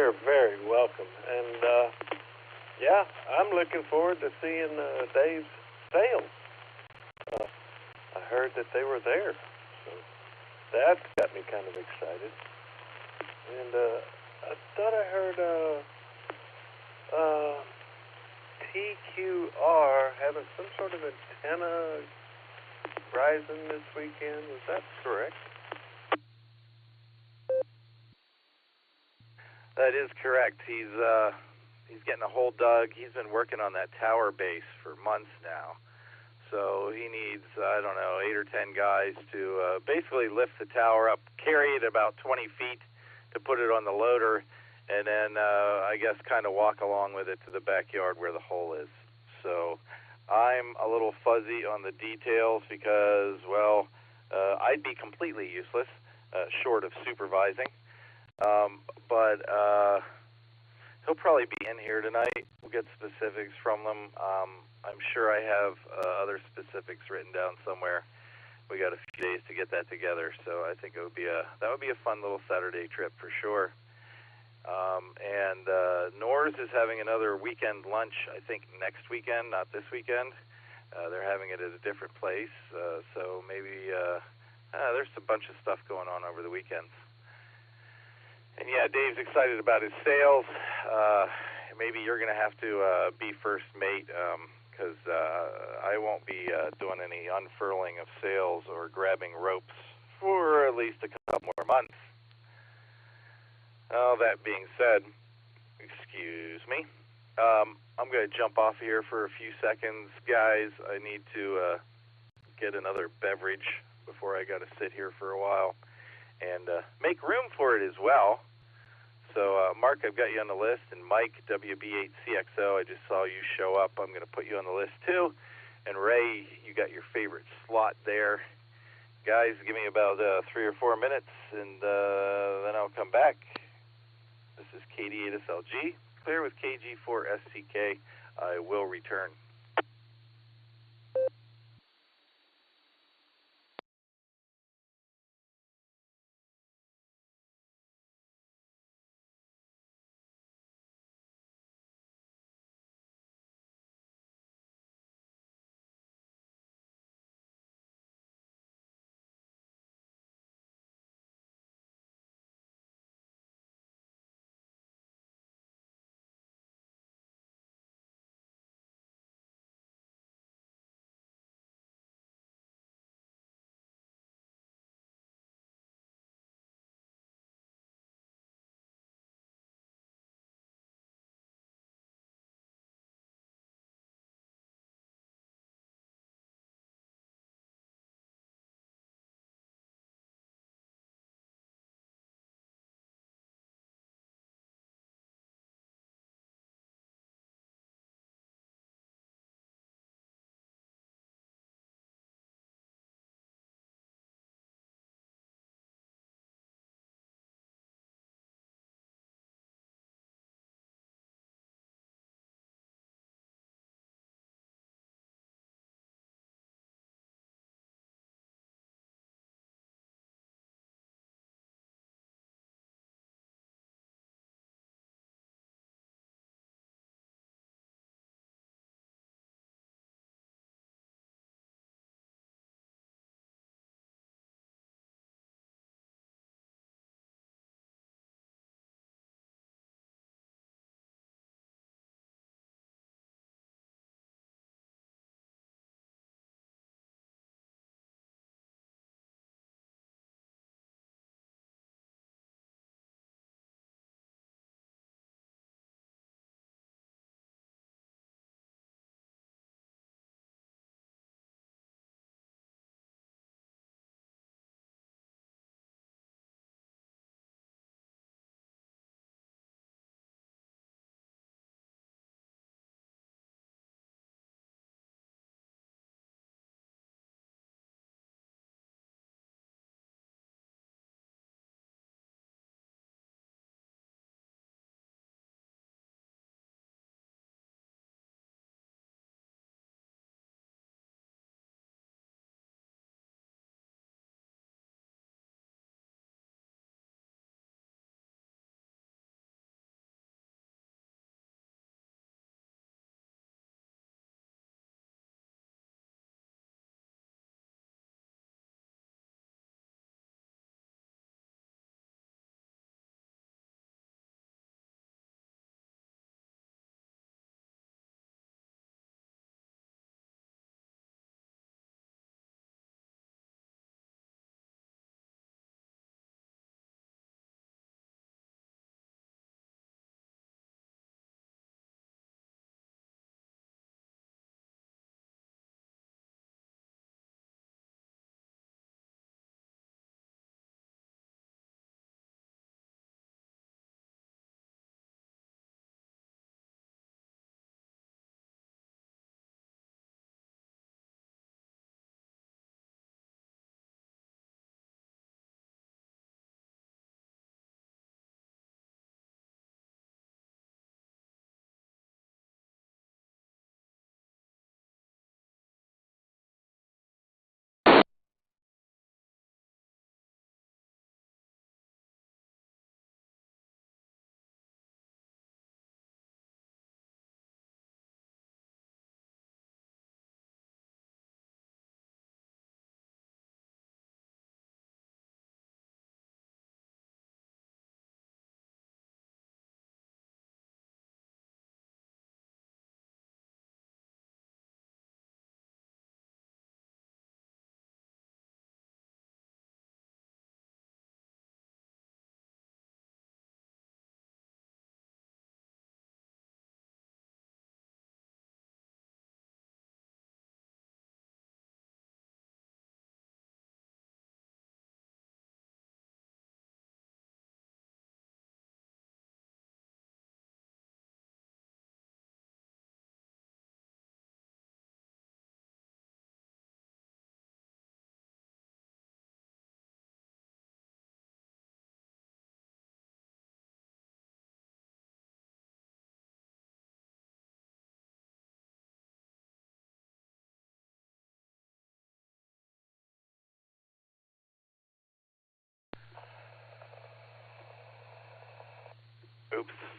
You're very welcome. And, yeah, I'm looking forward to seeing Dave's sales. I heard that they were there, so that's got me kind of excited. And I thought I heard TQR having some sort of antenna rising this weekend. Is that correct? That is correct. He's getting a hole dug. He's been working on that tower base for months now. So he needs, I don't know, 8 or 10 guys to basically lift the tower up, carry it about 20 feet to put it on the loader, and then I guess kind of walk along with it to the backyard where the hole is. So I'm a little fuzzy on the details because, well, I'd be completely useless, short of supervising. But he'll probably be in here tonight. We'll get specifics from them. I'm sure I have other specifics written down somewhere. We got a few days to get that together, so I think that would be a fun little Saturday trip for sure. And Nor's is having another weekend lunch, I think next weekend, not this weekend. They're having it at a different place, so maybe there's a bunch of stuff going on over the weekends. And yeah, Dave's excited about his sales. Maybe you're going to have to be first mate, because I won't be doing any unfurling of sails or grabbing ropes for at least a couple more months. All that being said, excuse me, I'm going to jump off here for a few seconds. Guys, I need to get another beverage before I got to sit here for a while and make room for it as well. So, Mark, I've got you on the list, and Mike, WB8CXO, I just saw you show up. I'm going to put you on the list, too. And Ray, you got your favorite slot there. Guys, give me about 3 or 4 minutes, and then I'll come back. This is KD8SLG, clear with KG4SCK. I will return.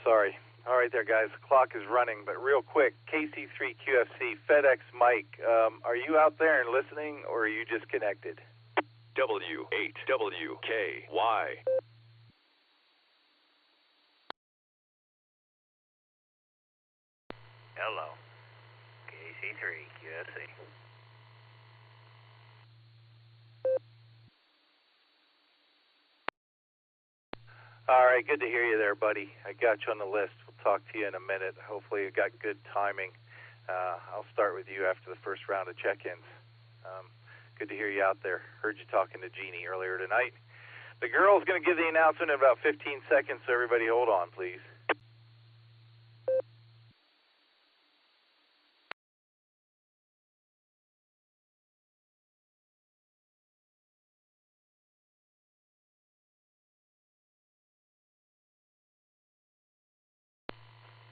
sorry. All right there, guys. The clock is running, but real quick, KC3QFC, FedEx Mike, are you out there and listening, or are you just connected? W8WKY. Hello, KC3QFC. All right, good to hear you there, buddy. I got you on the list. We'll talk to you in a minute. Hopefully you got good timing. I'll start with you after the first round of check-ins. Good to hear you out there. Heard you talking to Jeannie earlier tonight. The girl's going to give the announcement in about 15 seconds, so everybody hold on, please.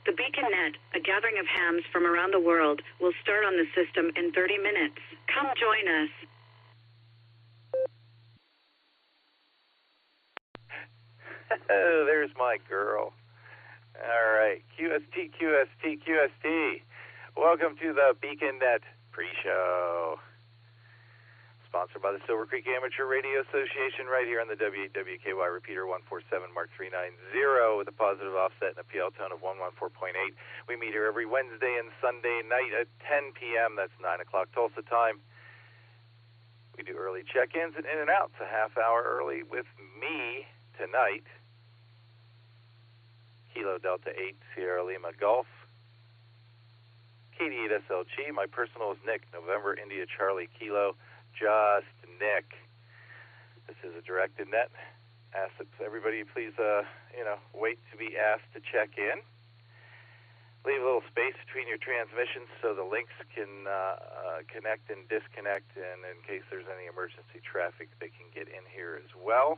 The Beacon Net, a gathering of hams from around the world, will start on the system in 30 minutes. Come join us. Oh, there's my girl. All right, QST. Welcome to the Beacon Net pre-show. Sponsored by the Silvercreek Amateur Radio Association right here on the W8WKY repeater 147 Mark 390 with a positive offset and a PL tone of 114.8. We meet here every Wednesday and Sunday night at 10 p.m. That's 9 o'clock Tulsa time. We do early check-ins and in and outs a half hour early with me tonight. Kilo Delta 8 Sierra Lima Golf. KD8 SLG. My personal is Nick, November India Charlie Kilo. Just Nick. This is a directed net. Ask that everybody please, wait to be asked to check in. Leave a little space between your transmissions so the links can connect and disconnect, and in case there's any emergency traffic, they can get in here as well.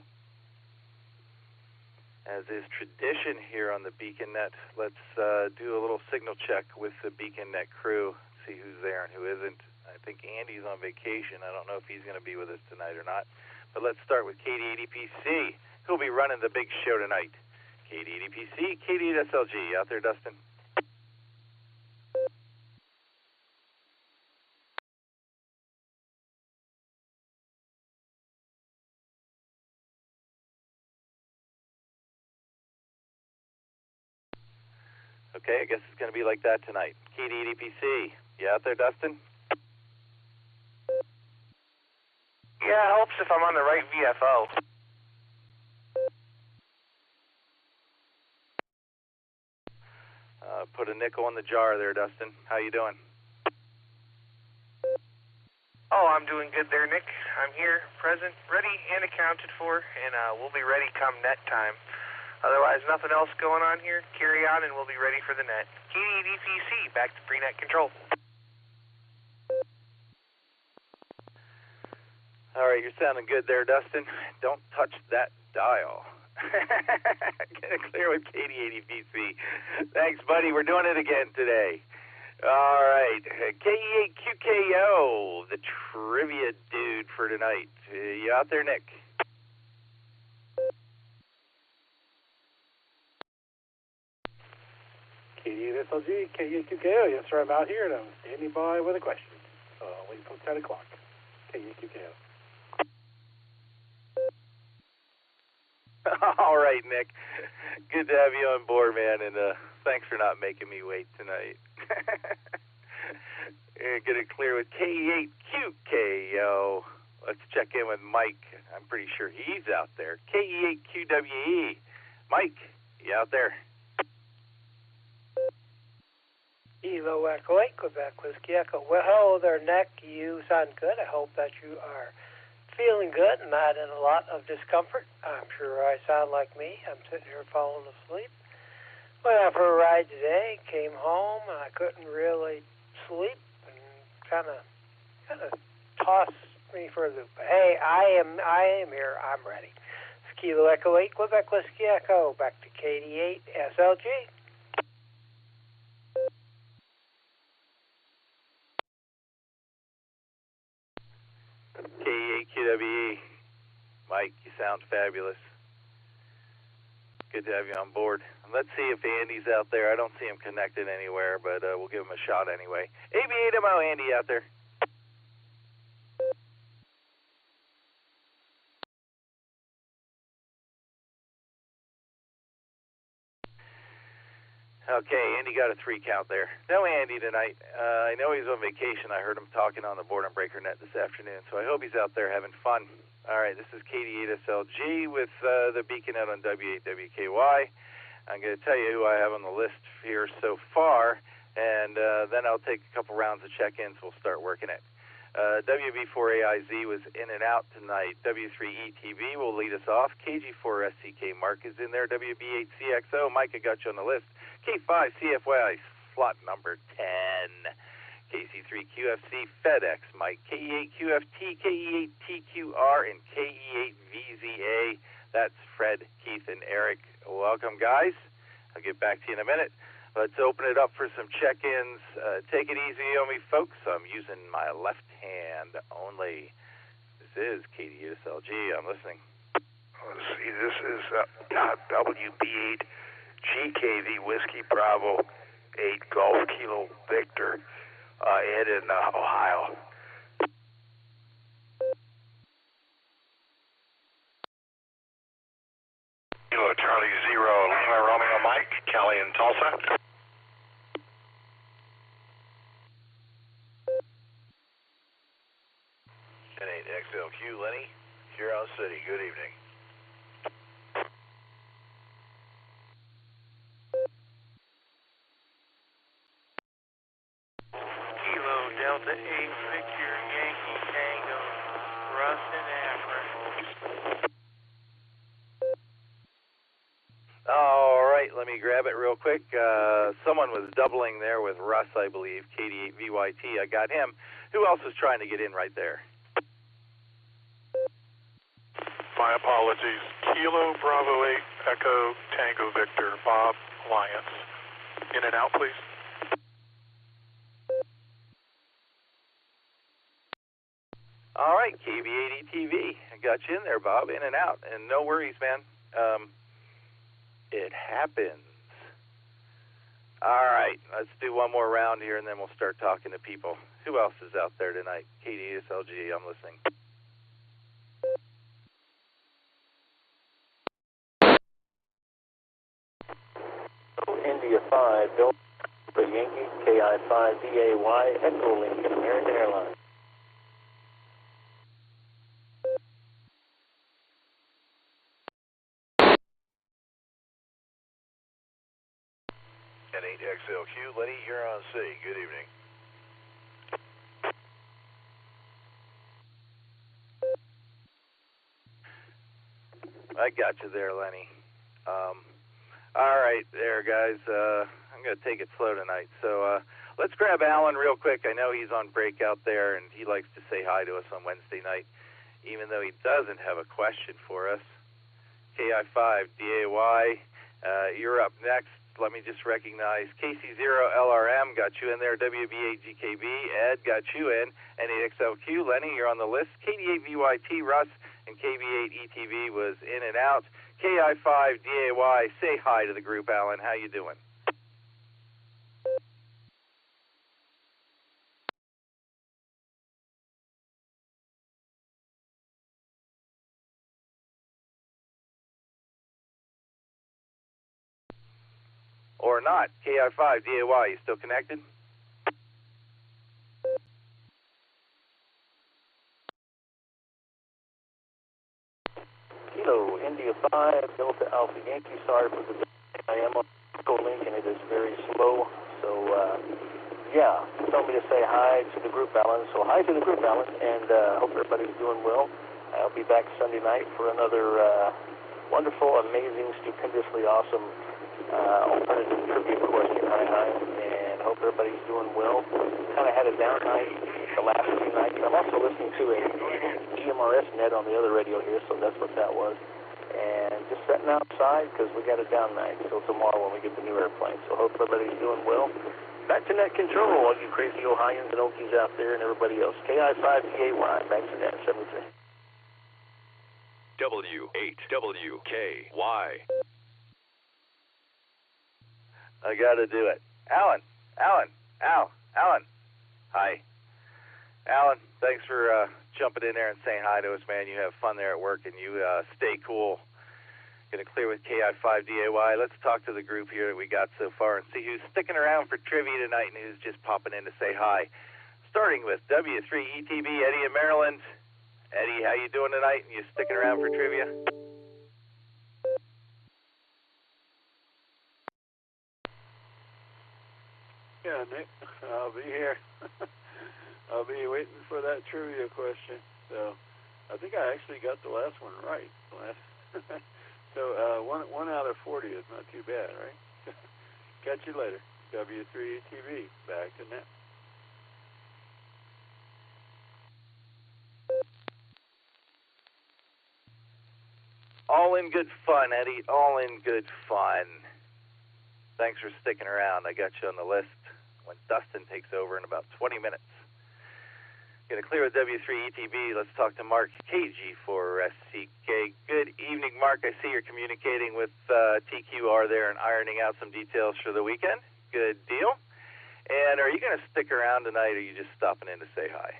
As is tradition here on the Beacon Net, let's do a little signal check with the Beacon Net crew, see who's there and who isn't. I think Andy's on vacation. I don't know if he's going to be with us tonight or not. But let's start with KD80PC, who'll be running the big show tonight. KD80PC, KD8SLG. Out there, Dustin? Okay, I guess it's going to be like that tonight. KD80PC. You out there, Dustin? Yeah, it helps if I'm on the right VFO. Put a nickel in the jar there, Dustin. How you doing? Oh, I'm doing good there, Nick. I'm here, present, ready, and accounted for, and we'll be ready come net time. Otherwise, nothing else going on here. Carry on, and we'll be ready for the net. KD80PC, back to pre-net control. All right, you're sounding good there, Dustin. Don't touch that dial. Get it clear with KD80PC. Thanks, buddy. We're doing it again today. All right, KE8QKO, the trivia dude for tonight. You out there, Nick? KD8SLG, KE8QKO. Yes, sir, I'm out here, and I'm standing by with a question. Waiting for 10 o'clock. KE8QKO. All right, Nick. Good to have you on board, man, and thanks for not making me wait tonight. Get it clear with KE8QKO. Let's check in with Mike. I'm pretty sure he's out there. KE8QWE. Mike, you out there? Evo Echo 8, Quebec Whiskey Echo. Well, hello there, Nick. You sound good. I hope that you are feeling good and not in a lot of discomfort. I'm sure I sound like me. I'm sitting here falling asleep. Went out for a ride today, came home, and I couldn't really sleep and kind of tossed me for a loop. But hey, I am here. I'm ready. It's Kilo Echo 8, Quebec Whiskey Echo. Back to KD8 SLG. KE8QWE. Mike, you sound fabulous. Good to have you on board. Let's see if Andy's out there. I don't see him connected anywhere, but we'll give him a shot anyway. AB8MO, Andy out there. Okay, Andy got a 3 count there. No Andy tonight. I know he's on vacation. I heard him talking on the Board and Breaker Net this afternoon, so I hope he's out there having fun. All right, this is KD8SLG with the beacon out on W8WKY. I'm going to tell you who I have on the list here so far, and then I'll take a couple rounds of check-ins. We'll start working it. WB4AIZ was in and out tonight. W3ETV will lead us off. KG4SCK Mark is in there. WB8CXO, Mike, I got you on the list. K5CFY, slot number 10. KC3QFC FedEx, Mike. KE8QFT, KE8TQR, and KE8VZA. That's Fred, Keith, and Eric. Welcome, guys. I'll get back to you in a minute. Let's open it up for some check-ins. Take it easy on me, folks. I'm using my left hand only. This is KD8SLG. I'm listening. Let's see. This is WB8 GKV Whiskey Bravo 8 Golf Kilo Victor, Ed in Ohio. Kilo Charlie 0 Lima Romeo Mike, Kelly in Tulsa. 10-8 XLQ Lenny, Huron City. Good evening. Kilo Delta 8 Victor Yankee Tango, Russ in Akron. All right, let me grab it real quick. Someone was doubling there with Russ, I believe, KD8VYT. I got him. Who else is trying to get in right there? My apologies. Kilo Bravo 8 Echo Tango Victor, Bob Lyons. In and out, please. All right, KB8ETV. I got you in there, Bob. In and out. And no worries, man. It happens. All right, let's do one more round here, and then we'll start talking to people. Who else is out there tonight? KD8SLG, I'm listening. India 5, Delta Yankee, KI5, DAY, Echo Lincoln, American Airlines. And 8XLQ, Lenny, Huron City. Good evening. I got you there, Lenny. All right, there, guys. I'm going to take it slow tonight. So let's grab Alan real quick. I know he's on break out there, and he likes to say hi to us on Wednesday night, even though he doesn't have a question for us. KI5, DAY, you're up next. Let me just recognize KC0LRM, got you in there. WB8GKB, Ed, got you in. And 8XLQ, Lenny, you're on the list. KD8VYT, Russ, and KB8ETV was in and out. KI5, DAY, say hi to the group, Alan. How you doing? Or not. KI5, DAY, you still connected? Kilo, India 5, Delta Alpha Yankee. Sorry for the I am on Echo Lincoln. It is very slow. So, yeah, told me to say hi to the group, Alan. So hi to the group, Alan, and hope everybody's doing well. I'll be back Sunday night for another wonderful, amazing, stupendously awesome alternative trivia question. Hi, and hope everybody's doing well. Kind of had a down night the last few nights. I'm also listening to a EMRS net on the other radio here, so that's what that was. And just sitting outside because we got a down night until tomorrow when we get the new airplane. So hope everybody's doing well. Back to net control, all you crazy Ohioans and Okies out there and everybody else. KI5DAY, back to net 73. W8WKY. I got to do it. Alan. Hi. Alan, thanks for jumping in there and saying hi to us, man. You have fun there at work, and you stay cool. Going to clear with KI5DAY. Let's talk to the group here that we got so far and see who's sticking around for trivia tonight and who's just popping in to say hi. Starting with W3ETB, Eddie in Maryland. Eddie, how you doing tonight? And you sticking around for trivia? Yeah, Nick, I'll be here. I'll be waiting for that trivia question. So I think I actually got the last one right. So 1 out of 40 is not too bad, right? Catch you later. W3TV, back to net. All in good fun, Eddie. All in good fun. Thanks for sticking around. I got you on the list when Dustin takes over in about 20 minutes. Going to clear with W3ETB. Let's talk to Mark KG4SCK. Good evening, Mark. I see you're communicating with TQR there and ironing out some details for the weekend. Good deal. And are you going to stick around tonight, or are you just stopping in to say hi?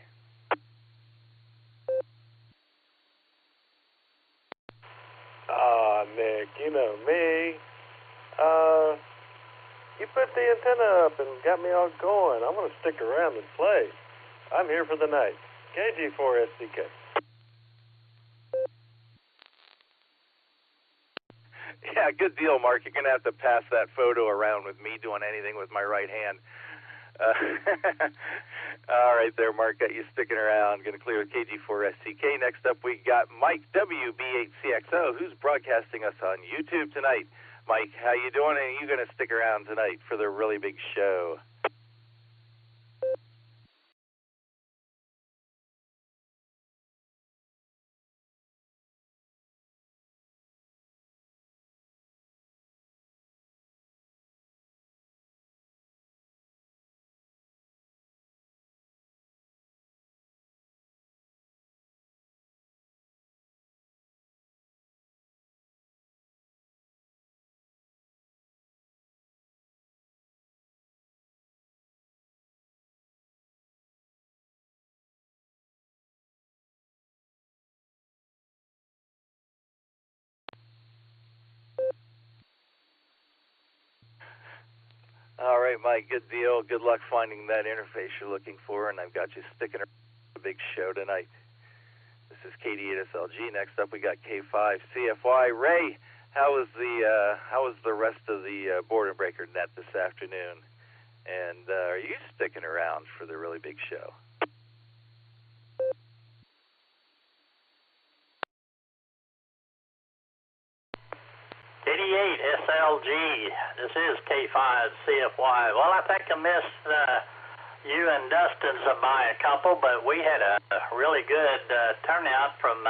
Nick, you know me. You put the antenna up and got me all going. I'm going to stick around and play. I'm here for the night. KG4SDK. Yeah, good deal, Mark. You're going to have to pass that photo around with me doing anything with my right hand. All right there, Mark. Got you sticking around. Going to clear with KG4SCK. Next up, we got Mike WB8CXO, who's broadcasting us on YouTube tonight. Mike, how you doing? And are you going to stick around tonight for the really big show? All right, Mike, good deal. Good luck finding that interface you're looking for, and I've got you sticking around for the big show tonight. This is KD8SLG. Next up, we got K5CFY. Ray, how was the rest of the board and breaker net this afternoon? And are you sticking around for the really big show? KD8SLG, this is K5CFY. Well, I think I missed you and Dustin's by a couple, but we had a really good turnout from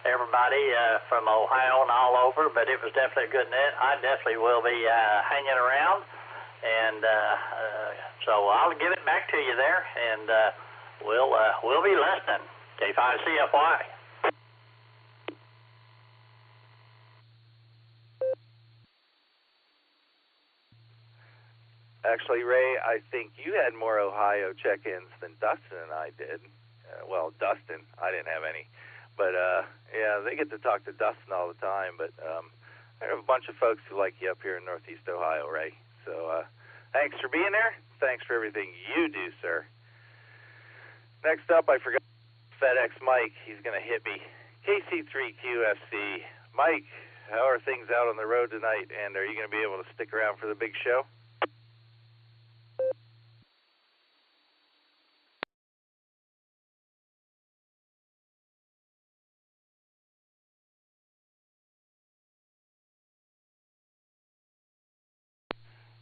everybody from Ohio and all over, but it was definitely a good net. I definitely will be hanging around, and so I'll give it back to you there, and we'll be listening. K5CFY. Actually, Ray, I think you had more Ohio check-ins than Dustin and I did. Well, Dustin, I didn't have any. But, yeah, they get to talk to Dustin all the time. But I have a bunch of folks who like you up here in Northeast Ohio, Ray. So thanks for being there. Thanks for everything you do, sir. Next up, I forgot FedEx Mike. He's going to hit me. KC3QFC. Mike, how are things out on the road tonight? And are you going to be able to stick around for the big show?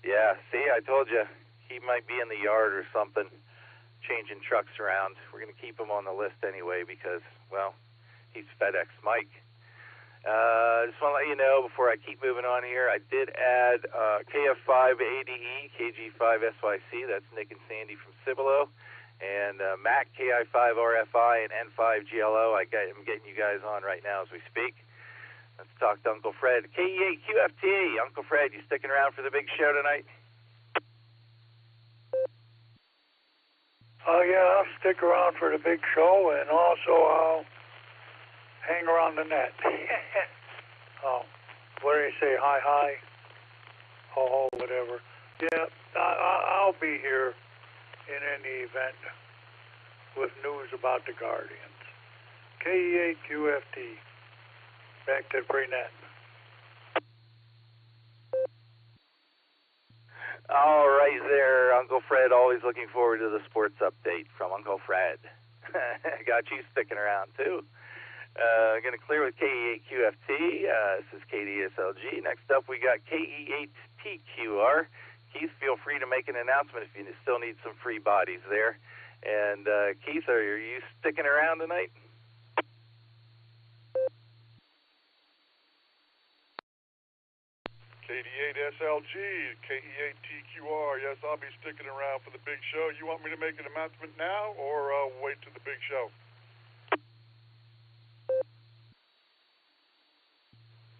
Yeah, see, I told you he might be in the yard or something, changing trucks around. We're going to keep him on the list anyway because, well, he's FedEx Mike. Just want to let you know before I keep moving on here, I did add KF5ADE, KG5SYC, that's Nick and Sandy from Cibolo, and Mac, KI5RFI, and N5GLO. I'm getting you guys on right now as we speak. Let's talk to Uncle Fred. KE8QFT. Uncle Fred, you sticking around for the big show tonight? Yeah, I'll stick around for the big show, and also I'll hang around the net. What do you say? Hi. Ho, whatever. Yeah, I'll be here in any event with news about the Guardians. KE8QFT. Back to pre-net. All right there, Uncle Fred. Always looking forward to the sports update from Uncle Fred. Got you sticking around, too. Going to clear with KE8QFT. This is KDSLG. Next up, we got KE8TQR. Keith, feel free to make an announcement if you still need some free bodies there. And Keith, are you sticking around tonight? KD8SLG, KE8TQR. Yes, I'll be sticking around for the big show. You want me to make an announcement now or wait till the big show?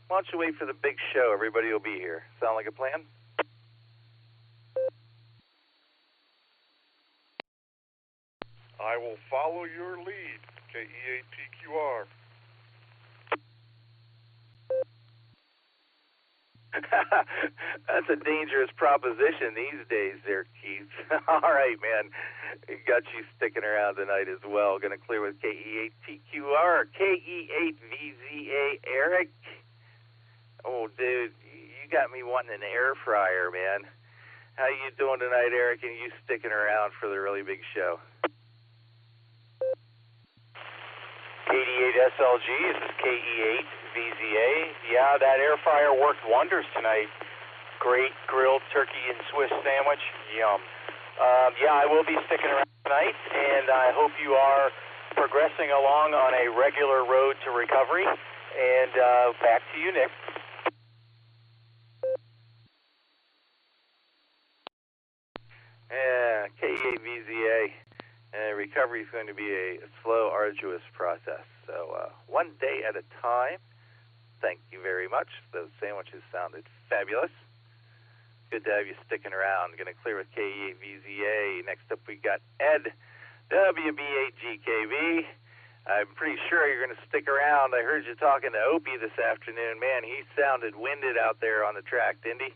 Why don't you wait for the big show? Everybody will be here. Sound like a plan? I will follow your lead, KE8TQR. That's a dangerous proposition these days there, Keith. All right, man. Got you sticking around tonight as well. Going to clear with KE8TQR. KE8VZA, Eric. Oh, dude, you got me wanting an air fryer, man. How you doing tonight, Eric? And you sticking around for the really big show? KD8SLG, this is KE8VZA. Yeah, that air fryer worked wonders tonight. Great grilled turkey and Swiss sandwich. Yum. Yeah, I will be sticking around tonight, and I hope you are progressing along on a regular road to recovery. And back to you, Nick. Yeah, KE8VZA. Recovery is going to be a slow, arduous process. So one day at a time. Thank you very much. Those sandwiches sounded fabulous. Good to have you sticking around. Going to clear with KE8VZA. Next up, we got Ed, WB8GKB. I'm pretty sure you're going to stick around. I heard you talking to Opie this afternoon. Man, he sounded winded out there on the track, didn't he?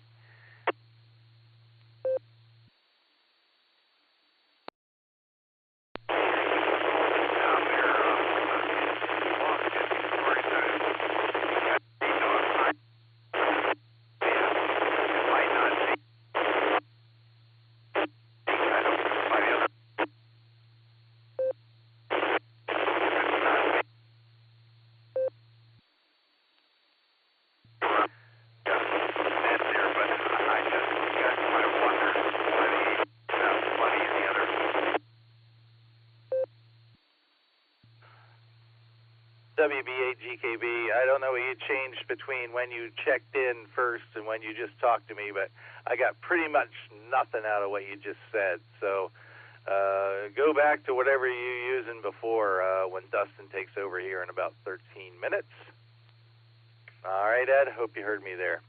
WB8GKB, I don't know what you changed between when you checked in first and when you just talked to me, but I got pretty much nothing out of what you just said. So go back to whatever you were using before when Dustin takes over here in about 13 minutes. All right, Ed, hope you heard me there.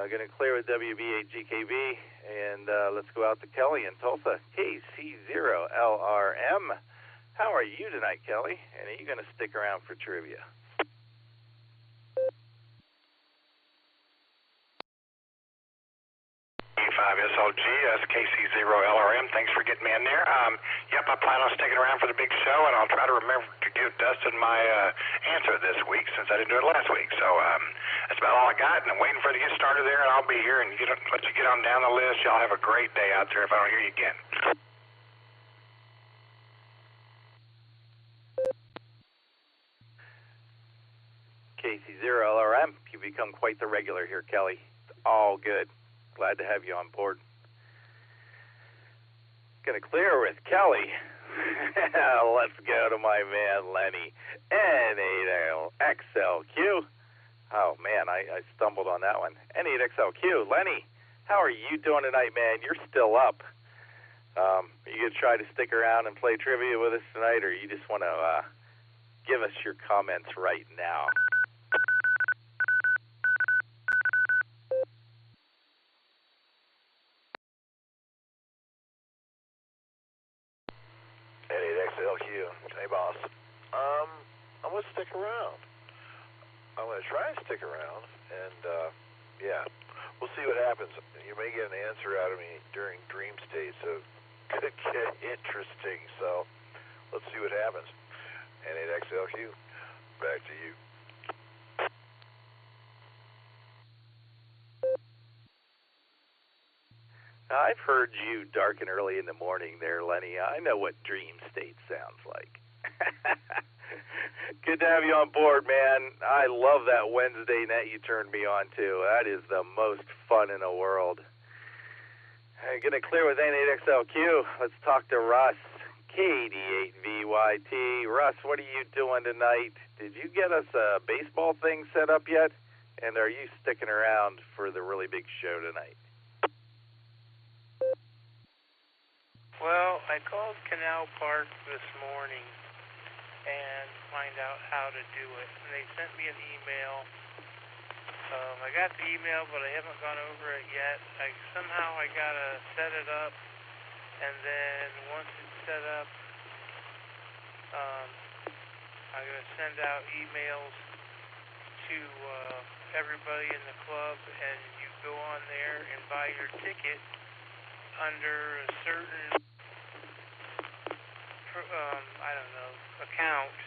Going to clear with WB8GKB, and let's go out to Kelly in Tulsa, KC0LRM. How are you tonight, Kelly? And are you going to stick around for trivia? E5SLG, SKC0LRM. Thanks for getting me in there. Yep, I plan on sticking around for the big show, and I'll try to remember to give Dustin my answer this week since I didn't do it last week. So that's about all I got, and I'm waiting for you to get started there, and I'll be here and let you get on down the list. Y'all have a great day out there if I don't hear you again. KC0LRM, you've become quite the regular here, Kelly. It's all good. Glad to have you on board. Gonna clear with Kelly. Let's go to my man, Lenny. N8XLQ. Oh, man, I stumbled on that one. N8XLQ. Lenny, how are you doing tonight, man? You're still up. Are you going to try to stick around and play trivia with us tonight, or you just want to give us your comments right now? stick around. I'm going to try and stick around, and yeah, we'll see what happens. You may get an answer out of me during dream state, so it could get interesting. So let's see what happens. N8XLQ, back to you. I've heard you dark and early in the morning there, Lenny. I know what dream state sounds like. Good to have you on board, man. I love that Wednesday net you turned me on to. That is the most fun in the world. I'm going to clear with N8XLQ. Let's talk to Russ, KD8VYT. Russ, what are you doing tonight? Did you get us a baseball thing set up yet? And are you sticking around for the really big show tonight? Well, I called Canal Park this morning and find out how to do it. And they sent me an email. I got the email, but I haven't gone over it yet. Somehow I gotta set it up, and then once it's set up, I'm gonna send out emails to everybody in the club, and you go on there and buy your ticket under a certain account,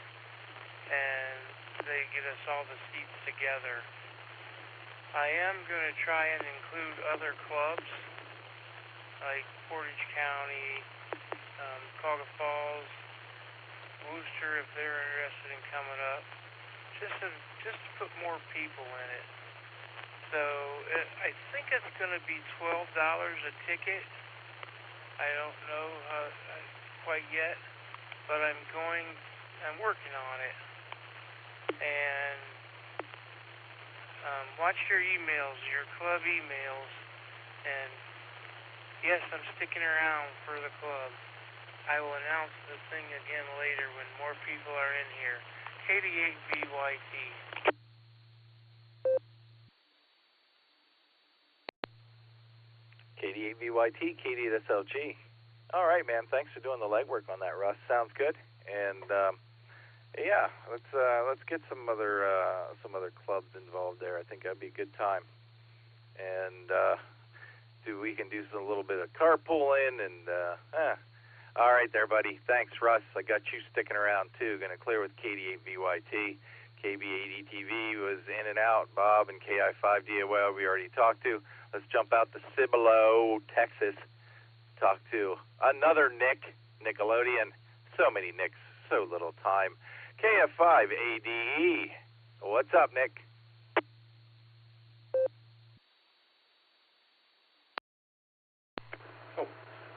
and they get us all the seats together. I am going to try and include other clubs like Portage County, Cuyahoga Falls, Wooster if they're interested in coming up, just to put more people in it. So I think it's going to be $12 a ticket. I don't know quite yet, but I'm working on it. And watch your emails, your club emails, and yes, I'm sticking around for the club. I will announce the thing again later when more people are in here. KD8VYT. KD8VYT, KD8SLG. All right, man. Thanks for doing the legwork on that, Russ. Sounds good. And yeah, let's get some other clubs involved there. I think that'd be a good time. And we can do a little bit of carpooling and all right there, buddy. Thanks, Russ. I got you sticking around too. Gonna clear with KD8VYT. KB8ETV was in and out. Bob and KI5DOL we already talked to. Let's jump out to Cibolo, Texas. Talk to another Nick, Nickelodeon. So many Nicks, so little time. KF5ADE. What's up, Nick? Oh,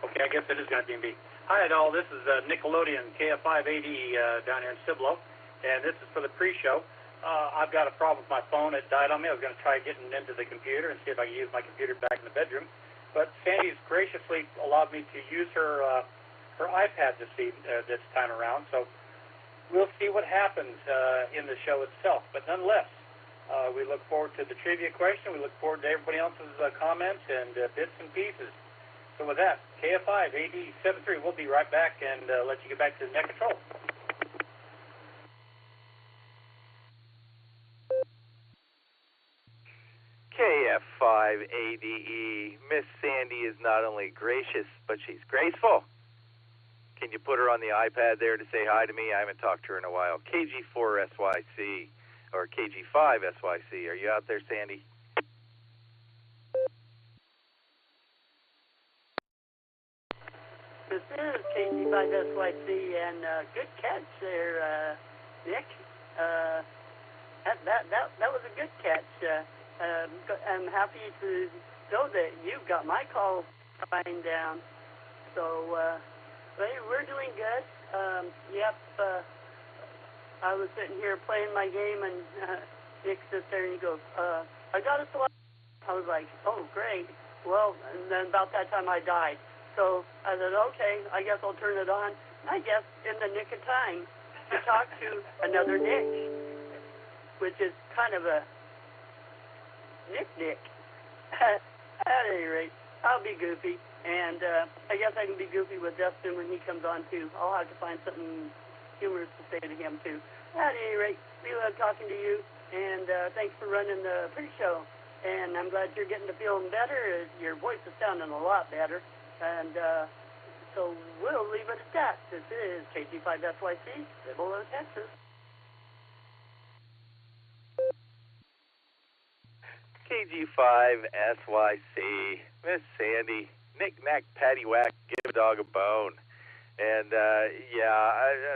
okay, I guess it is going to be me. Hi, all. This is Nickelodeon, KF5ADE down here in Cibolo, and this is for the pre-show. I've got a problem with my phone. It died on me. I was going to try getting into the computer and see if I could use my computer back in the bedroom. But Sandy's graciously allowed me to use her iPad this time around. So we'll see what happens in the show itself. But nonetheless, we look forward to the trivia question. We look forward to everybody else's comments and bits and pieces. So with that, KF5AD73, we'll be right back and let you get back to net control. KF5ADE. Miss Sandy is not only gracious, but she's graceful. Can you put her on the iPad there to say hi to me? I haven't talked to her in a while. KG4SYC or KG5SYC. Are you out there, Sandy? This is KG5SYC, and good catch there, Nick. That was a good catch. I'm happy to know that you got my call fine down. So, we're doing good. I was sitting here playing my game, and Nick sits there and he goes, I got a select. I was like, oh, great. Well, and then about that time I died. So I said, okay, I guess I'll turn it on. I guess in the nick of time to talk to another Nick, which is kind of a Nick. At any rate, I'll be goofy, and I guess I can be goofy with Dustin when he comes on too. I'll have to find something humorous to say to him too. At any rate, we love talking to you, and thanks for running the pre-show. And I'm glad you're getting to feeling better. Your voice is sounding a lot better. And so we'll leave it at that. This is KG5SYC, Cibolo, Texas. KG5SYC, Miss Sandy, knick-knack, paddywhack, give a dog a bone. And,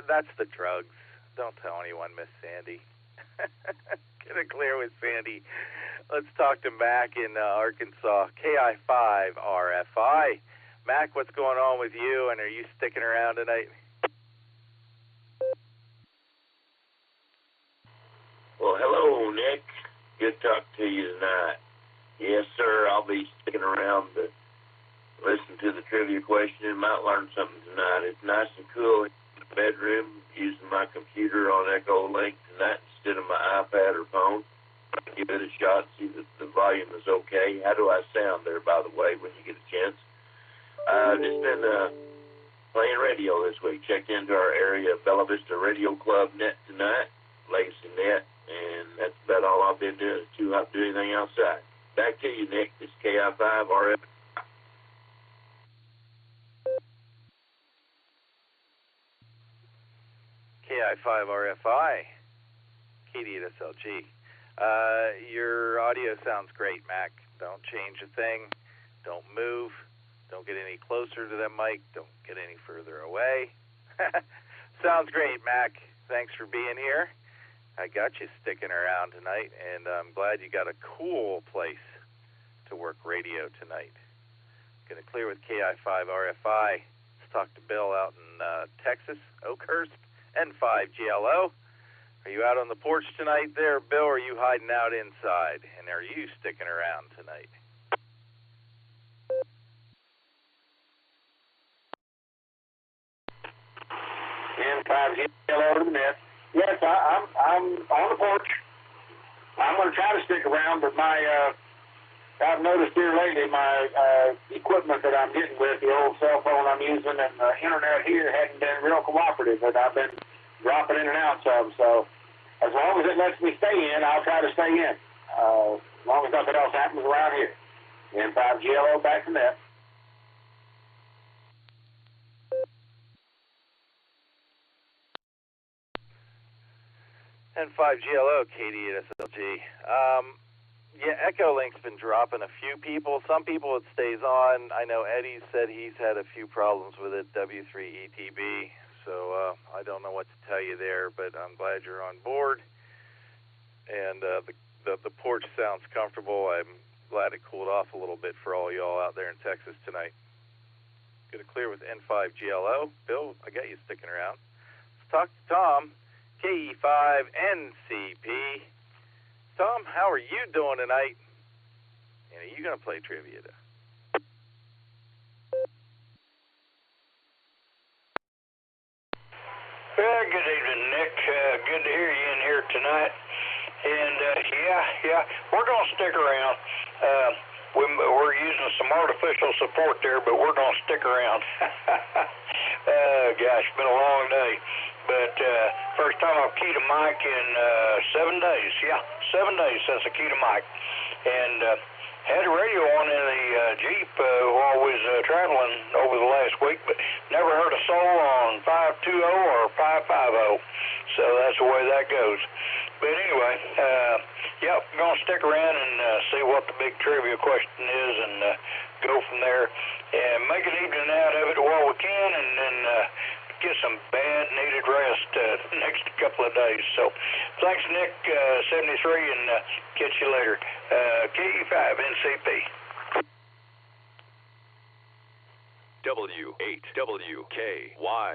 that's the drugs. Don't tell anyone, Miss Sandy. Get it clear with Sandy. Let's talk to Mac in Arkansas, KI5RFI. Mac, what's going on with you, and are you sticking around tonight? Well, hello, Nick. Good to talk to you tonight. Yes, sir, I'll be sticking around to listen to the trivia question. Might learn something tonight. It's nice and cool in the bedroom, using my computer on Echo Link tonight instead of my iPad or phone. Give it a shot, see that the volume is okay. How do I sound there, by the way, when you get a chance? I've just been playing radio this week. Checked into our area Bella Vista Radio Club net tonight, Legacy Net, and that's about all I've been doing. It's too hot to do anything outside. Back to you, Nick. This is KI5RF. KI5RFI, Katie at SLG. Your audio sounds great, Mac. Don't change a thing. Don't move. Don't get any closer to that mic. Don't get any further away. Sounds great, Mac. Thanks for being here. I got you sticking around tonight, and I'm glad you got a cool place to work radio tonight. Going to clear with KI5RFI. Let's talk to Bill out in Texas, Oakhurst, N5GLO. Are you out on the porch tonight there, Bill, or are you hiding out inside? And are you sticking around tonight? N5GLO to the net. Yes, I'm on the porch. I'm going to try to stick around, but I've noticed here lately my equipment that I'm getting with, the old cell phone I'm using, and the internet here hadn't been real cooperative, but I've been dropping in and out some. So as long as it lets me stay in, I'll try to stay in. As long as nothing else happens around here. N5GLO back to net. N5GLO, Katie at SLG. Echo Link's been dropping a few people. Some people it stays on. I know Eddie said he's had a few problems with it, W3ETB. So I don't know what to tell you there, but I'm glad you're on board. And the porch sounds comfortable. I'm glad it cooled off a little bit for all y'all out there in Texas tonight. Going to clear with N5GLO. Bill, I got you sticking around. Let's talk to Tom, KE5NCP. Tom, how are you doing tonight? And are you going to play trivia? Good evening, Nick. Good to hear you in here tonight. And, we're going to stick around. We're using some artificial support there, but we're going to stick around. Gosh, it's been a long day. But first time I've keyed a mic in 7 days. 7 days since I keyed a mic. And had a radio on in the Jeep while I was traveling over the last week, but never heard a soul on 520 or 550. So that's the way that goes. But anyway, going to stick around and see what the big trivia question is and go from there and make an evening out of it while we can, and then get some bad needed rest next couple of days. So thanks, Nick, 73, and catch you later. KE5NCP. W8WKY.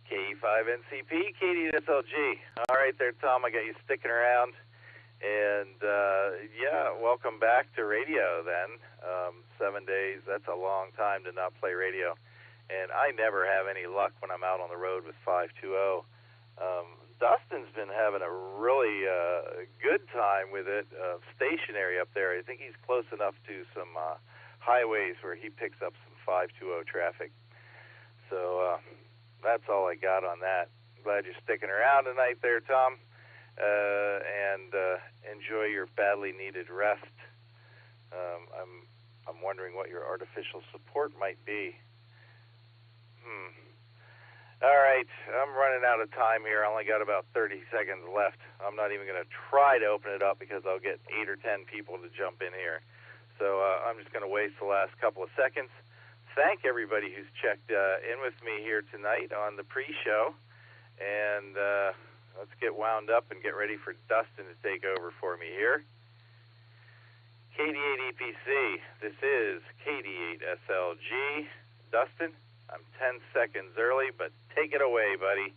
KE5NCP, Katie at SLG. All right there, Tom, I got you sticking around. And, welcome back to radio then. 7 days, that's a long time to not play radio. And I never have any luck when I'm out on the road with 520. Dustin's been having a really good time with it, stationary up there. I think he's close enough to some highways where he picks up some 520 traffic. So, that's all I got on that. I'm glad you're sticking around tonight there, Tom, and enjoy your badly needed rest. I'm wondering what your artificial support might be. All right, I'm running out of time here. I only got about 30 seconds left. I'm not even going to try to open it up because I'll get 8 or 10 people to jump in here. So I'm just going to waste the last couple of seconds. Thank everybody who's checked in with me here tonight on the pre-show. And let's get wound up and get ready for Dustin to take over for me here. KD8EPC, this is KD8SLG. Dustin, I'm 10 seconds early, but take it away, buddy.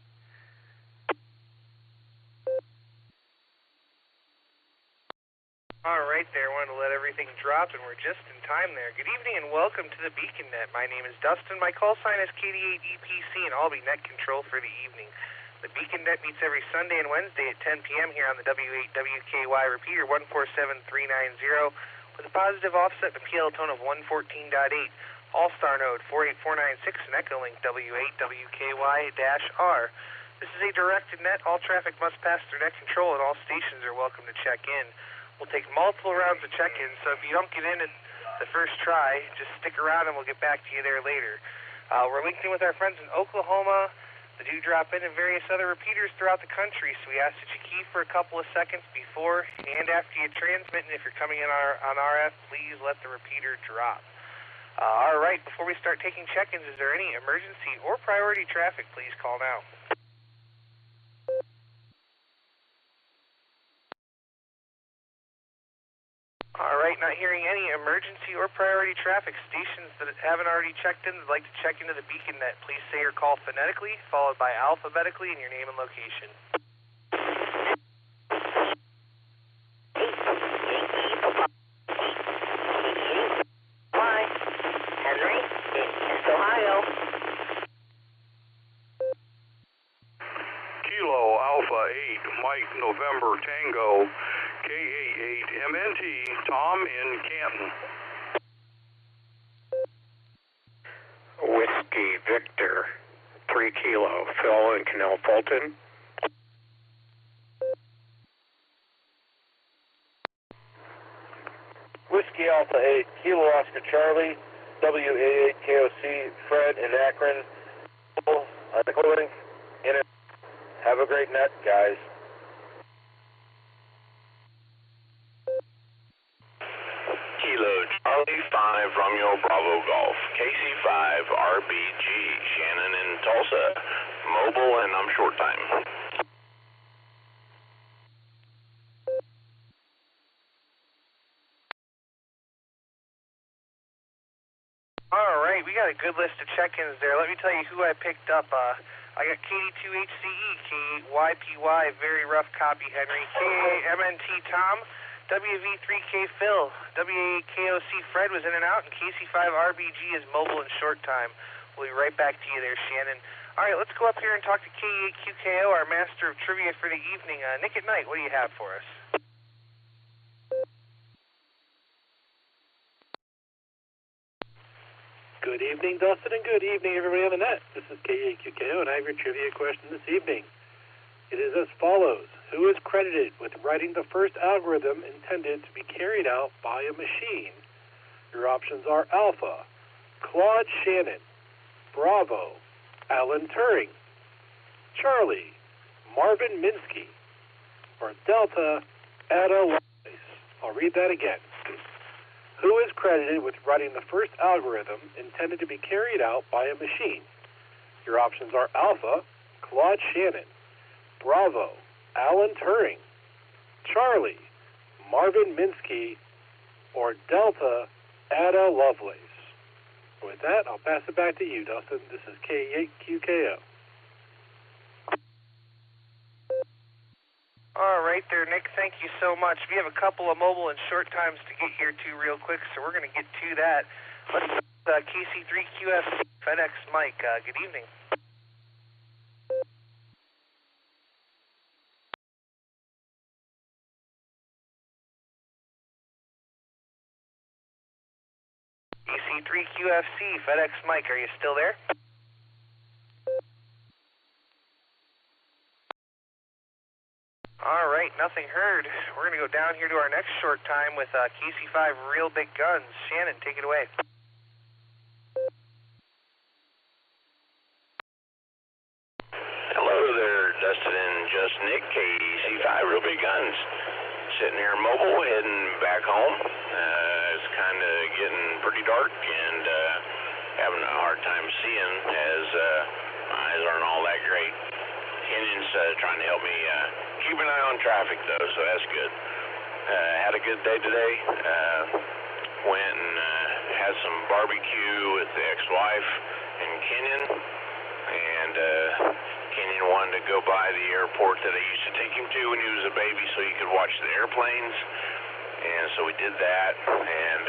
All right there, I wanted to let everything drop, and we're just in time there. Good evening and welcome to the Beacon Net. My name is Dustin. My call sign is KD8EPC, and I'll be net control for the evening. The Beacon Net meets every Sunday and Wednesday at 10 p.m. here on the W8WKY repeater 147390 with a positive offset and a PL tone of 114.8. All-Star node 48496 and Echo Link W8WKY-R. This is a directed net. All traffic must pass through net control, and all stations are welcome to check in. We'll take multiple rounds of check-in, so if you don't get in at the first try, just stick around and we'll get back to you there later. We're linked in with our friends in Oklahoma, the Dewdrop Inn, and various other repeaters throughout the country, so we ask that you key for a couple of seconds before and after you transmit, and if you're coming in on RF, please let the repeater drop. All right, before we start taking check-ins, is there any emergency or priority traffic? Please call now. All right, not hearing any emergency or priority traffic. Stations that haven't already checked in would like to check into the Beacon Net. Please say your call phonetically, followed by alphabetically, and your name and location. Hi, Henry, East Ohio. Kilo Alpha 8, Mike November Tango, KA8 MNT, Tom in Canton. Whiskey Victor, 3 Kilo, Phil in Canal Fulton. Whiskey Alpha 8, Kilo Oscar Charlie, WA8KOC, Fred in Akron. Have a great night, guys. Kilo Charlie 5 Romeo Bravo Golf, KC5 RBG, Shannon in Tulsa, mobile, and I'm short time. All right, we got a good list of check-ins there. Let me tell you who I picked up. I got KD2HCE, KYPY, very rough copy, Henry, KMNT Tom, WV3K Phil, WA8KOC Fred was in and out, and KC5RBG is mobile in short time. We'll be right back to you there, Shannon. All right, let's go up here and talk to K8QKO, our master of trivia for the evening. Nick at Night, what do you have for us? Good evening, Dustin, and good evening, everybody on the net. This is KAQKO, and I have your trivia question this evening. It is as follows. Who is credited with writing the first algorithm intended to be carried out by a machine? Your options are Alpha, Claude Shannon, Bravo, Alan Turing, Charlie, Marvin Minsky, or Delta, Ada Lovelace. I'll read that again. Who is credited with writing the first algorithm intended to be carried out by a machine? Your options are Alpha, Claude Shannon, Bravo, Alan Turing, Charlie, Marvin Minsky, or Delta, Ada Lovelace. With that, I'll pass it back to you, Dustin. This is K8QKO. All right there, Nick. Thank you so much. We have a couple of mobile and short times to get here to real quick, so we're going to get to that. Let's KC3QF FedEx Mike. Good evening. KC3QFC FedEx Mike, are you still there? right, nothing heard. We're going to go down here to our next short time with KC5 Real Big Guns. Shannon, take it away. Hello there, Dustin and just Nick, KC5 Real Big Guns. Sitting here mobile, heading back home. It's kind of getting pretty dark and having a hard time seeing as my eyes aren't all that great. Kenyon's trying to help me keep an eye on traffic, though, so that's good. Had a good day today. Went and had some barbecue with the ex-wife and Kenyon. And Kenyon wanted to go by the airport that I used to take him to when he was a baby so he could watch the airplanes. And so we did that. And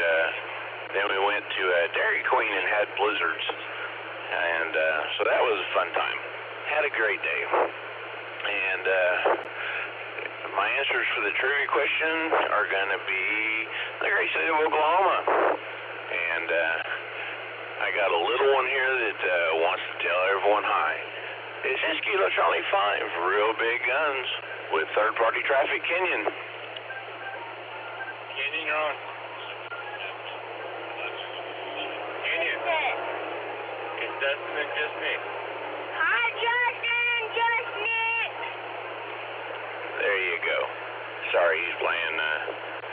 then we went to Dairy Queen and had blizzards. And so that was a fun time. Had a great day. And my answers for the trivia question are going to be the great state of Oklahoma. And I got a little one here that wants to tell everyone hi. It's just Kilo Charlie 5, Real Big Guns, with third-party traffic, Kenyon. Kenyon, you're on. Kenyon. It's Dustin and just Nick. Hi, Justin and just Nick. There you go. Sorry, he's playing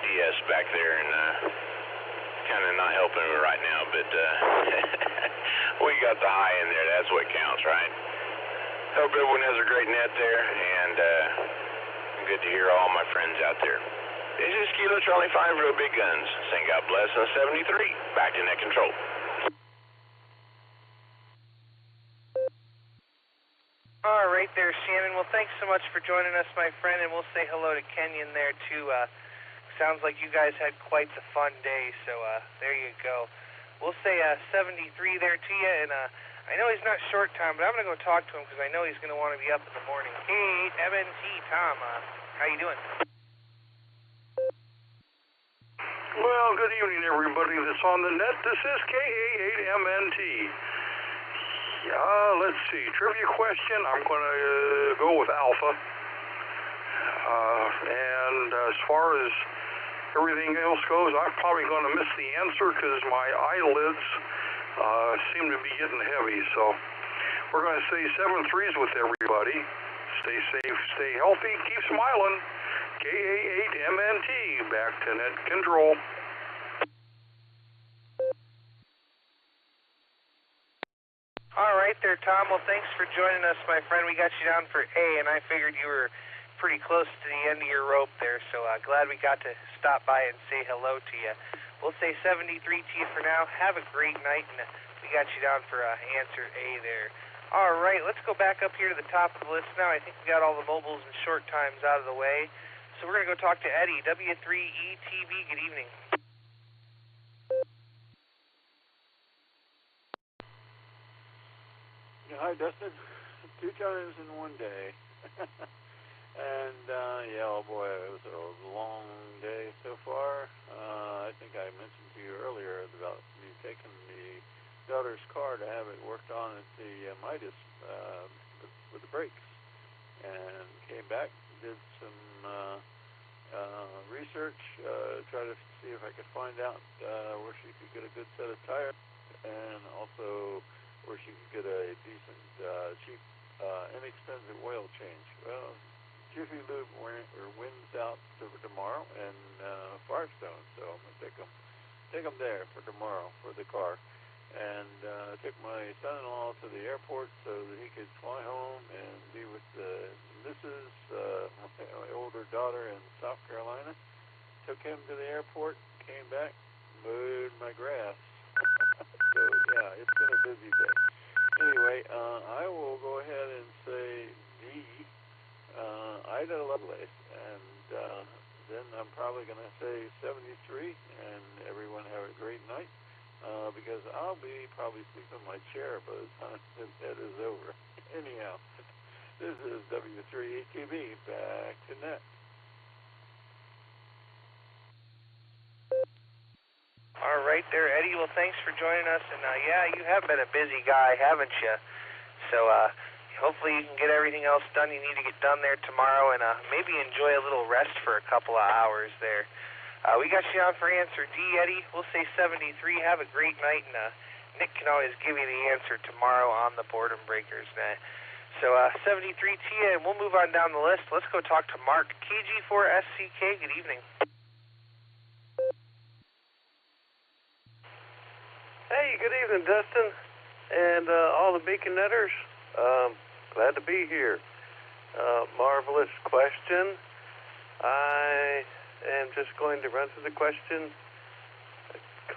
DS back there and kind of not helping me right now, but we got the high in there. That's what counts, right? Hope everyone has a great net there, and good to hear all my friends out there. This is Kilo Charlie 5, Real Big Guns. Saying God bless on 73. Back to net control. All right there, Shannon. Well, thanks so much for joining us, my friend, and we'll say hello to Kenyon there, too. Sounds like you guys had quite the fun day, so there you go. We'll say 73 there to you, and I know he's not short time, but I'm going to go talk to him because I know he's going to want to be up in the morning. Hey, MNT, Tom, how you doing? Well, good evening, everybody that's on the net. This is KA8MNT. Let's see. Trivia question. I'm going to go with Alpha. And as far as everything else goes, I'm probably going to miss the answer because my eyelids seem to be getting heavy. So we're going to say 7-3s with everybody. Stay safe, stay healthy, keep smiling. KA8MNT, back to net control. All right there, Tom. Well, thanks for joining us, my friend. We got you down for A, and I figured you were pretty close to the end of your rope there, so glad we got to stop by and say hello to you. We'll say 73 to you for now. Have a great night, and we got you down for answer A there. All right, let's go back up here to the top of the list now. I think we got all the mobiles and short times out of the way, so we're going to go talk to Eddie, W3ETB. Good evening. Hi, Dustin. 2 times in one day. And, yeah, oh boy, it was a long day so far. I think I mentioned to you earlier about me taking the daughter's car to have it worked on at the Midas with the brakes. And came back, did some research, try to see if I could find out where she could get a good set of tires, and also where she could get a decent, cheap, inexpensive oil change. Well, Jiffy Lube wins out for tomorrow and Firestone, so I'm going to take them there for tomorrow for the car. And took my son-in-law to the airport so that he could fly home and be with Mrs., my older daughter in South Carolina. Took him to the airport, came back, mowed my grass. So, yeah, it's been a busy day. Anyway, I will go ahead and say D, Ida Lovelace, and then I'm probably going to say 73, and everyone have a great night, because I'll be probably sleeping in my chair by the time that is over. Anyhow, this is W3ETB, back to net. All right there, Eddie. Well, thanks for joining us. And, yeah, you have been a busy guy, haven't you? So, hopefully you can get everything else done you need to get done there tomorrow, and maybe enjoy a little rest for a couple of hours there. We got you on for answer D, Eddie. We'll say 73. Have a great night, and Nick can always give you the answer tomorrow on the Boredom Breakers net. So 73 Tia, and we'll move on down the list. Let's go talk to Mark, KG4SCK. Good evening. Hey, good evening, Dustin, and all the Beacon Netters. Glad to be here. Marvelous question. I am just going to run through the question.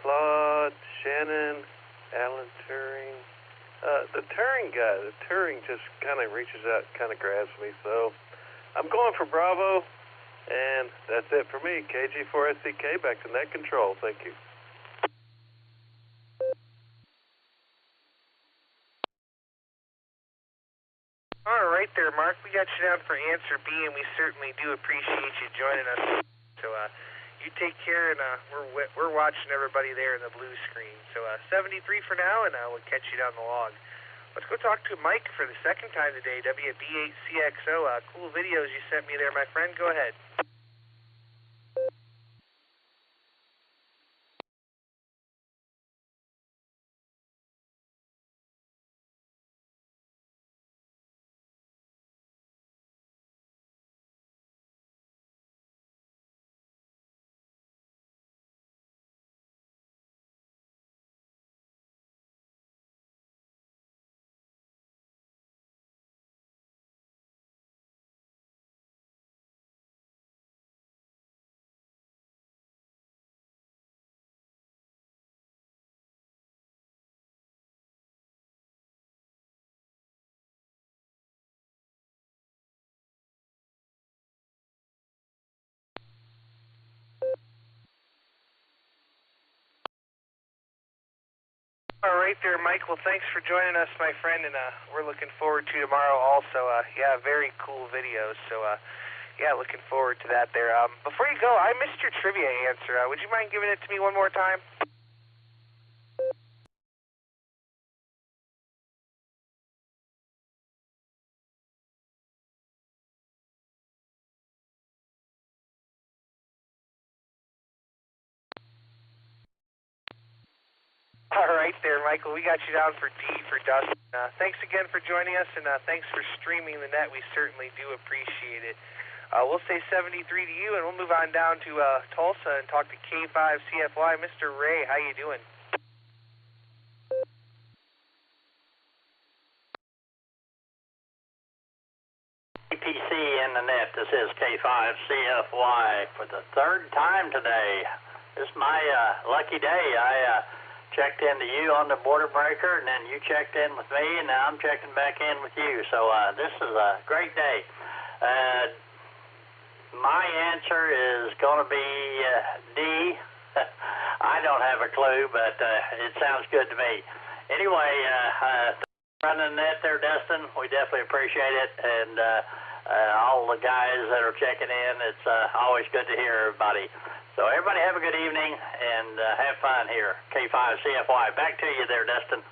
Claude, Shannon, Alan Turing. The Turing guy, the Turing just kind of reaches out, kind of grabs me. So I'm going for Bravo, and that's it for me. KG4SCK, back to net control. Thank you. All right there, Mark. We got you down for answer B, and we certainly do appreciate you joining us. So you take care, and we're watching everybody there in the blue screen. So 73 for now, and we'll catch you down the log. Let's go talk to Mike for the second time today, WB8CXO. Cool videos you sent me there, my friend. Go ahead. All right there, Mike. Well, thanks for joining us, my friend, and we're looking forward to tomorrow also. Yeah, very cool videos. So, yeah, looking forward to that there. Before you go, I missed your trivia answer. Would you mind giving it to me one more time? All right there, Michael. We got you down for D for Dustin. Thanks again for joining us, and thanks for streaming the net. We certainly do appreciate it. We'll say 73 to you, and we'll move on down to Tulsa and talk to K5CFY. Mr. Ray, how you doing? PC in the net. This is K5CFY for the third time today. This is my lucky day. I checked into you on the Border Breaker, and then you checked in with me, and now I'm checking back in with you. So this is a great day. My answer is going to be D. I don't have a clue, but it sounds good to me. Anyway, running the net there, Dustin, we definitely appreciate it, and all the guys that are checking in, it's always good to hear everybody. So everybody have a good evening, and have fun here. K5CFY. Back to you there, Dustin.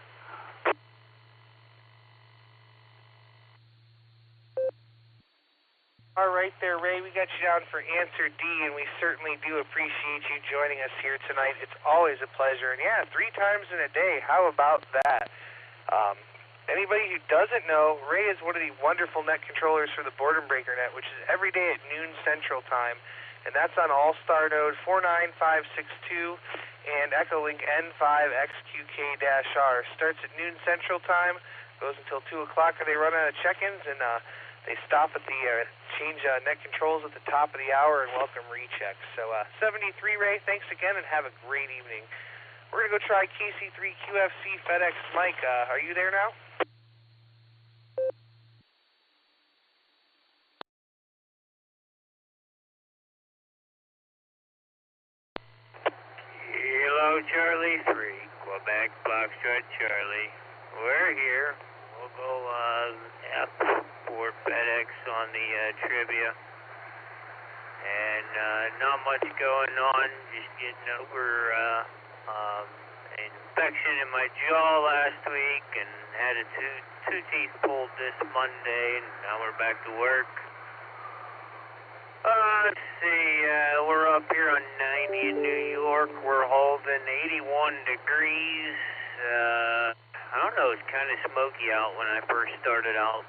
All right there, Ray. We got you down for answer D, and we certainly do appreciate you joining us here tonight. It's always a pleasure. And yeah, 3 times in a day. How about that? Anybody who doesn't know, Ray is one of the wonderful net controllers for the Boredom Breaker net, which is every day at noon Central Time. And that's on All-Star Node 49562 and Echolink N5XQK-R. Starts at noon Central Time, goes until 2 o'clock, or they run out of check-ins, and they stop at the change net controls at the top of the hour and welcome rechecks. So 73 Ray, thanks again, and have a great evening. We're going to go try KC3QFC FedEx Mike. Are you there now? Kilo Charlie 3, Quebec Foxtrot Charlie. We're here. We'll go F for FedEx on the trivia. And not much going on, just getting over an infection in my jaw last week and had a 2 teeth pulled this Monday, and now we're back to work. Let's see, we're up here on 90 in New York. We're holding 81 degrees. I don't know, it's kind of smoky out when I first started out.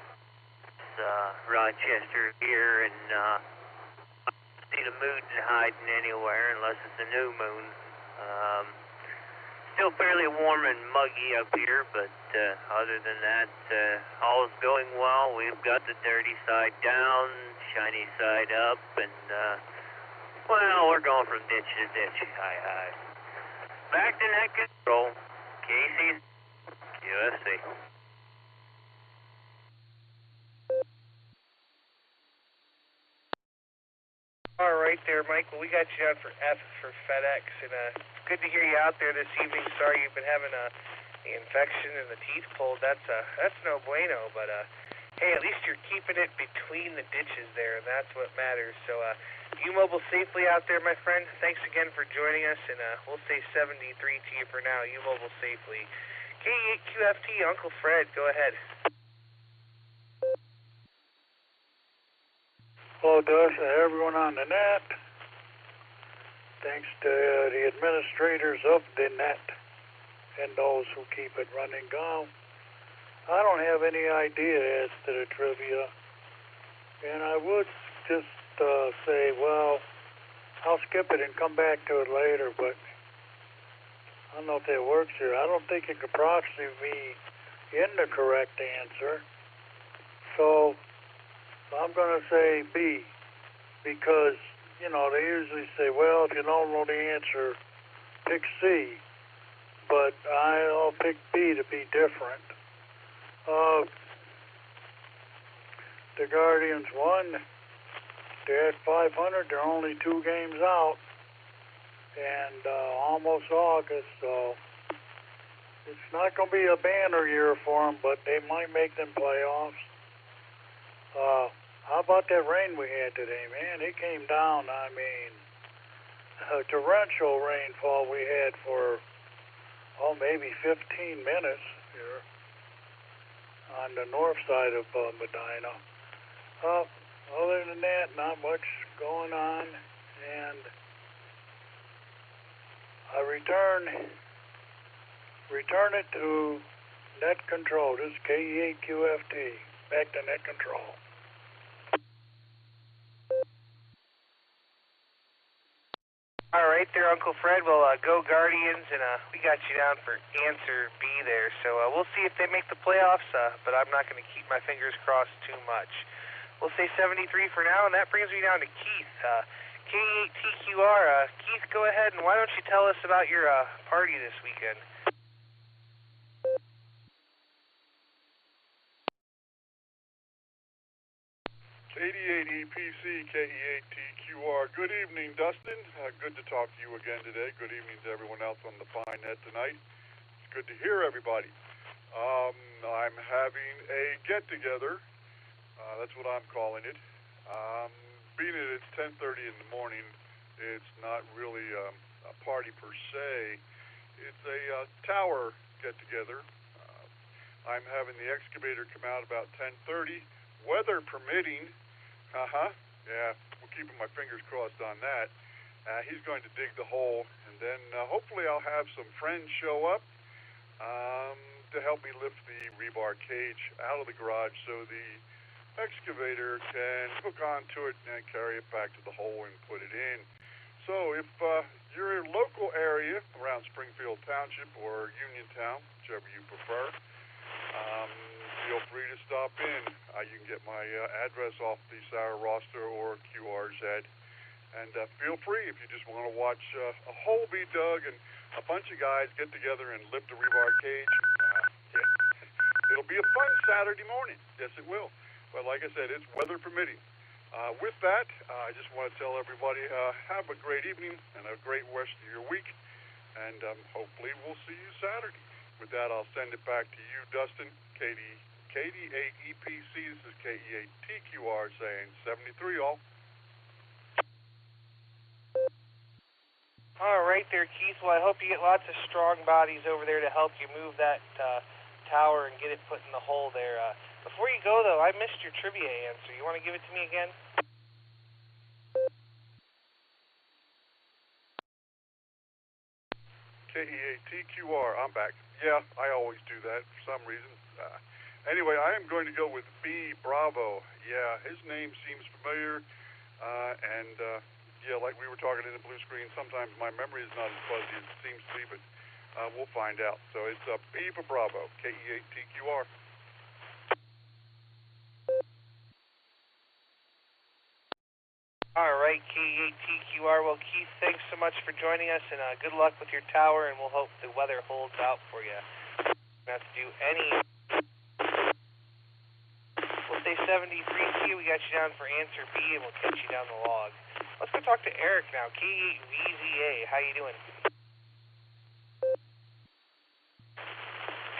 It's Rochester here, and I don't see the moon hiding anywhere unless it's a new moon. Still fairly warm and muggy up here, but other than that, all is going well. We've got the dirty side down, shiny side up, and well, we're going from ditch to ditch. Hi. Back to net control. Casey, QFC. All right there, Michael. We got you down for F for FedEx, and good to hear you out there this evening. Sorry you've been having the infection and the teeth pulled. That's no bueno, but hey, at least you're keeping it between the ditches there, and that's what matters. So you mobile safely out there, my friend. Thanks again for joining us, and we'll say 73 to you for now. You mobile safely. K8QFT, Uncle Fred, go ahead. Hello, Dustin, everyone on the net. Thanks to the administrators of the net and those who keep it running down. I don't have any idea as to the trivia, and I would just say, well, I'll skip it and come back to it later, but I don't know if that works here. I don't think it could possibly be in the correct answer, so I'm going to say B, because, you know, they usually say, well, if you don't know the answer, pick C, but I'll pick B to be different. The Guardians won. They're at 500. They're only 2 games out, and almost August, so it's not going to be a banner year for them, but they might make them playoffs. How about that rain we had today, man? It came down, I mean, torrential rainfall we had for, maybe 15 minutes here on the north side of Medina. Other than that, not much going on, and I return it to net control. This is KE8QFT. Back to net control. All right there, Uncle Fred. Well, go Guardians, and we got you down for answer B there. So we'll see if they make the playoffs, but I'm not going to keep my fingers crossed too much. We'll say 73 for now, and that brings me down to Keith. K8TQR. Keith, go ahead, and why don't you tell us about your party this weekend? 88 EPC, KE8TQR. Good evening, Dustin. Good to talk to you again today. Good evening to everyone else on the Fine Net tonight. It's good to hear everybody. I'm having a get-together. That's what I'm calling it. Being that it's 10:30 in the morning, it's not really a party per se. It's a tower get-together. I'm having the excavator come out about 10:30, weather permitting. Yeah, we're keeping my fingers crossed on that. He's going to dig the hole, and then hopefully I'll have some friends show up to help me lift the rebar cage out of the garage so the excavator can hook onto it and carry it back to the hole and put it in. So if you're in a local area around Springfield Township or Uniontown, whichever you prefer, feel free to stop in. You can get my address off the Sarah roster or QRZ. And feel free if you just want to watch a hole be dug and a bunch of guys get together and lift a rebar cage. It'll be a fun Saturday morning. Yes, it will. But like I said, it's weather permitting. With that, I just want to tell everybody have a great evening and a great rest of your week. And hopefully we'll see you Saturday. With that, I'll send it back to you, Dustin. KD8EPC, this is KE8TQR saying 73 all. All right there, Keith. Well, I hope you get lots of strong bodies over there to help you move that tower and get it put in the hole there. Before you go, though, I missed your trivia answer. You want to give it to me again? KE8TQR, I'm back. Yeah, I always do that for some reason. Anyway, I am going to go with B, Bravo. Yeah, his name seems familiar, and yeah, like we were talking in the blue screen, sometimes my memory is not as fuzzy as it seems to be, but we'll find out. So it's B for Bravo, KE8TQR. All right, KE8TQR. Well, Keith, thanks so much for joining us, and good luck with your tower, and we'll hope the weather holds out for you. Not to do any... We'll say 73T. We got you down for answer B, and we'll catch you down the log. Let's go talk to Eric now. K8VZA. How you doing?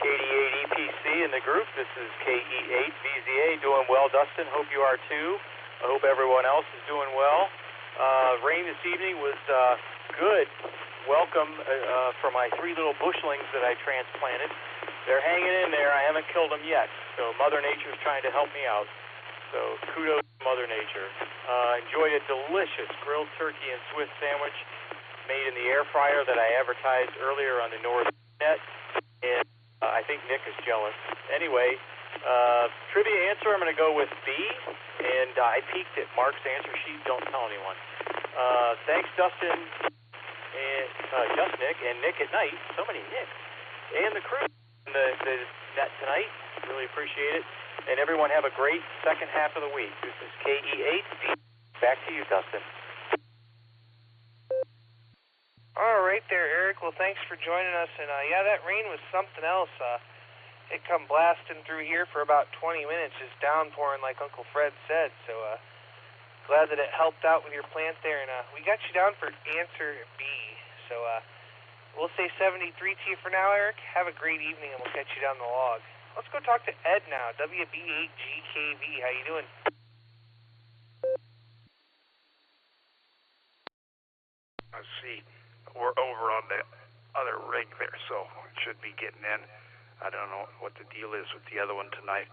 KD8EPC in the group. This is KE8VZA. Doing well, Dustin. Hope you are too. I hope everyone else is doing well. Rain this evening was good. Welcome for my 3 little bushlings that I transplanted. They're hanging in there. I haven't killed them yet. So Mother Nature is trying to help me out. So kudos to Mother Nature. Enjoyed a delicious grilled turkey and Swiss sandwich made in the air fryer that I advertised earlier on the North Net. And I think Nick is jealous. Anyway, trivia answer, I'm going to go with B. And I peeked at Mark's answer sheet. Don't tell anyone. Thanks, Dustin, and just Nick, and Nick at night. So many Nicks. And the crew in the net tonight. Really appreciate it. And everyone have a great second half of the week. This is KE8. Back to you, Dustin. All right there, Eric. Well, thanks for joining us. And yeah, that rain was something else. It come blasting through here for about 20 minutes, just downpouring like Uncle Fred said. So glad that it helped out with your plant there. And we got you down for answer B. So we'll say 73 to you for now, Eric. Have a great evening, and we'll catch you down the log. Let's go talk to Ed now, WB8GKV. How you doing? Let's see. We're over on the other rig there, so it should be getting in. I don't know what the deal is with the other one tonight.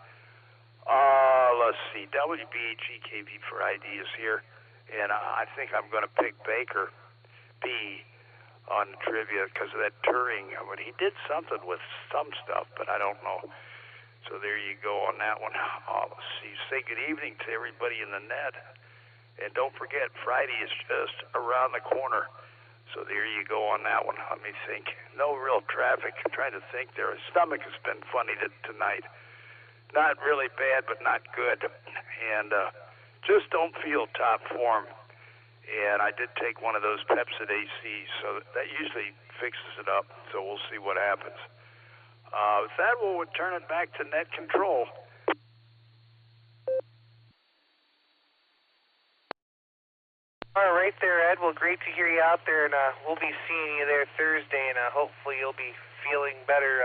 Let's see. WB8GKV for ideas here, and I think I'm going to pick Baker B on the trivia because of that Turing. I mean, he did something with some stuff, but I don't know. So there you go on that one. Let's see. Say good evening to everybody in the net. And don't forget, Friday is just around the corner. So there you go on that one. Let me think. No real traffic. I'm trying to think there. His stomach has been funny tonight. Not really bad, but not good. And just don't feel top form. And I did take one of those Pepsid ACs, so that usually fixes it up. So we'll see what happens. With that, we'll return it back to net control. All right there, Ed. Well, great to hear you out there, and we'll be seeing you there Thursday, and hopefully you'll be feeling better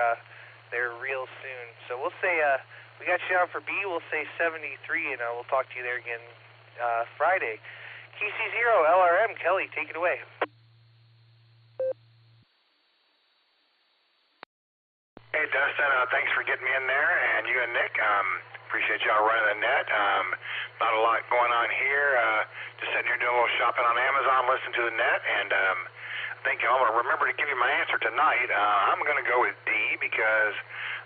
there real soon. So we'll say we got you down for B. We'll say 73, and we'll talk to you there again Friday. KC0 LRM, Kelly, take it away. Hey, Dustin, thanks for getting me in there, and you and Nick. Appreciate y'all running the net. Not a lot going on here. Just sitting here doing a little shopping on Amazon, listening to the net, and I think I'm going to remember to give you my answer tonight. I'm going to go with D because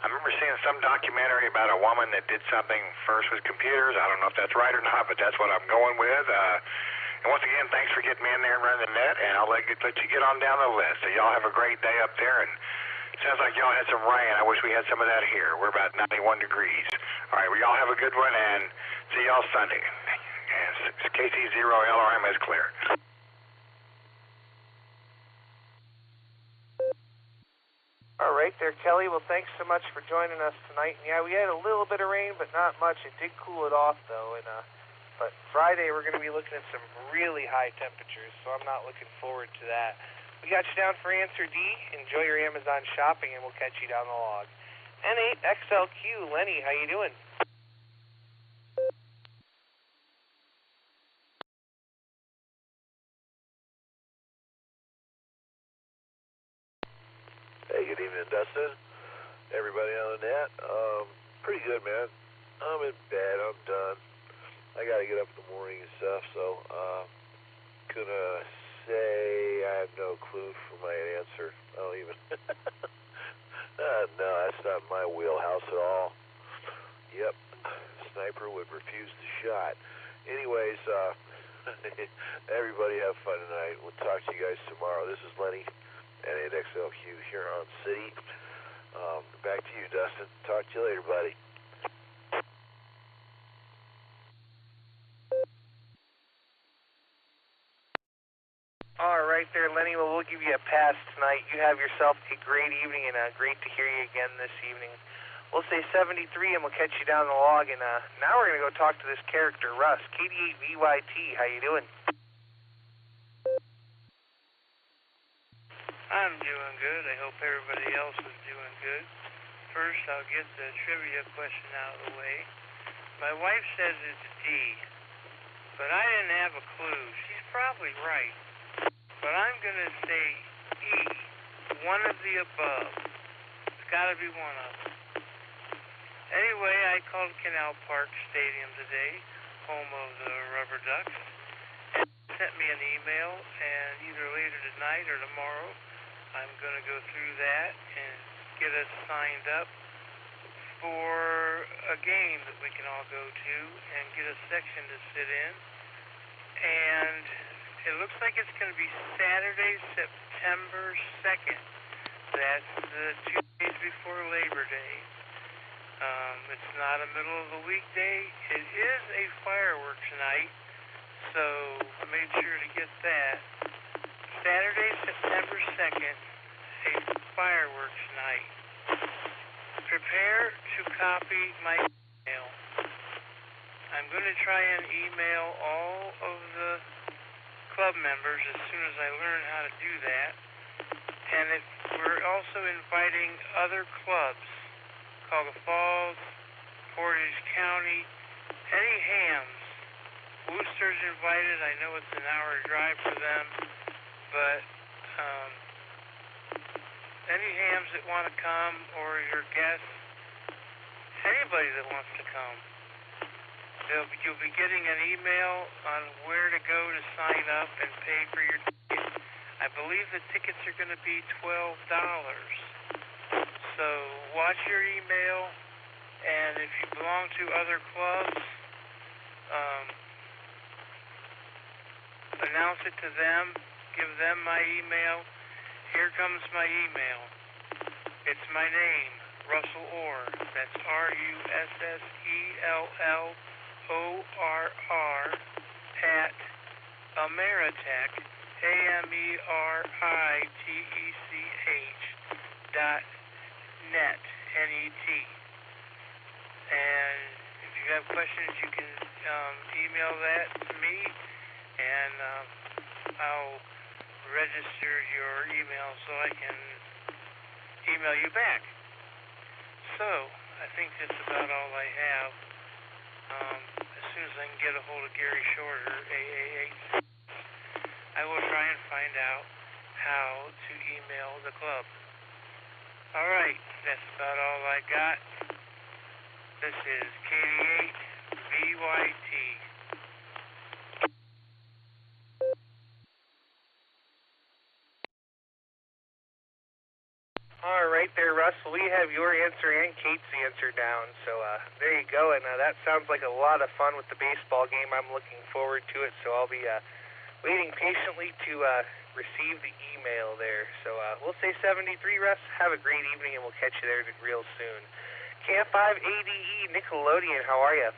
I remember seeing some documentary about a woman that did something first with computers. I don't know if that's right or not, but that's what I'm going with. And once again, thanks for getting me in there and running the net, and I'll let you get on down the list. So y'all have a great day up there, and it sounds like y'all had some rain. I wish we had some of that here. We're about 91 degrees. All right, well, y'all have a good one, and see y'all Sunday. And KC0 LRM is clear. All right there, Kelly. Well, thanks so much for joining us tonight. And yeah, we had a little bit of rain, but not much. It did cool it off, though. And but Friday, we're going to be looking at some really high temperatures, so I'm not looking forward to that. We got you down for answer D. Enjoy your Amazon shopping, and we'll catch you down the log. N8XLQ, Lenny, how you doing? Hey, good evening, Dustin. everybody on the net. Pretty good, man. I'm in bed. I'm done. I got to get up in the morning and stuff, so gonna say I have no clue for my answer. I don't even. No, that's not my wheelhouse at all. Yep, sniper would refuse the shot. Anyways, everybody have fun tonight. We'll talk to you guys tomorrow. This is Lenny, N8XLQ, Huron City. Back to you, Dustin. Talk to you later, buddy. All right there, Lenny. Well, we'll give you a pass tonight. You have yourself a great evening, and great to hear you again this evening. We'll say 73, and we'll catch you down the log. And now we're going to go talk to this character, Russ. KD8VYT, how you doing? I'm doing good. I hope everybody else is doing good. First, I'll get the trivia question out of the way. My wife says it's D, but I didn't have a clue. She's probably right. But I'm going to say E, one of the above. It's got to be one of them. Anyway, I called Canal Park Stadium today, home of the Rubber Ducks, and sent me an email, and either later tonight or tomorrow, I'm going to go through that and get us signed up for a game that we can all go to and get a section to sit in. And it looks like it's going to be Saturday, September 2nd. That's the 2 days before Labor Day. It's not a middle of the weekday. It is a fireworks night, so I made sure to get that. Saturday, September 2nd, a fireworks night. Prepare to copy my email. I'm going to try and email all of the club members as soon as I learn how to do that. And we're also inviting other clubs, Cuyahoga Falls, Portage County, any hams. Worcester's invited. I know it's an hour drive for them, but any hams that want to come, or your guests, anybody that wants to come, you'll be getting an email on where to go to sign up and pay for your ticket. I believe the tickets are going to be $12. So watch your email, and if you belong to other clubs, announce it to them, give them my email. Here comes my email. It's my name, Russell Orr. That's RUSSELLORR at Ameritech, AMERITECH.net, N-E-T. And if you have questions, you can email that to me, and I'll register your email so I can email you back. So, I think that's about all I have. As soon as I can get a hold of Gary Shorter, AA8, I will try and find out how to email the club. All right, that's about all I got. This is KD8VYT. All right there, Russ. We have your answer and Kate's answer down. So there you go. And that sounds like a lot of fun with the baseball game. I'm looking forward to it. So I'll be waiting patiently to receive the email there. So we'll say 73, Russ. Have a great evening, and we'll catch you there real soon. KF5ADE Nickelodeon, how are you?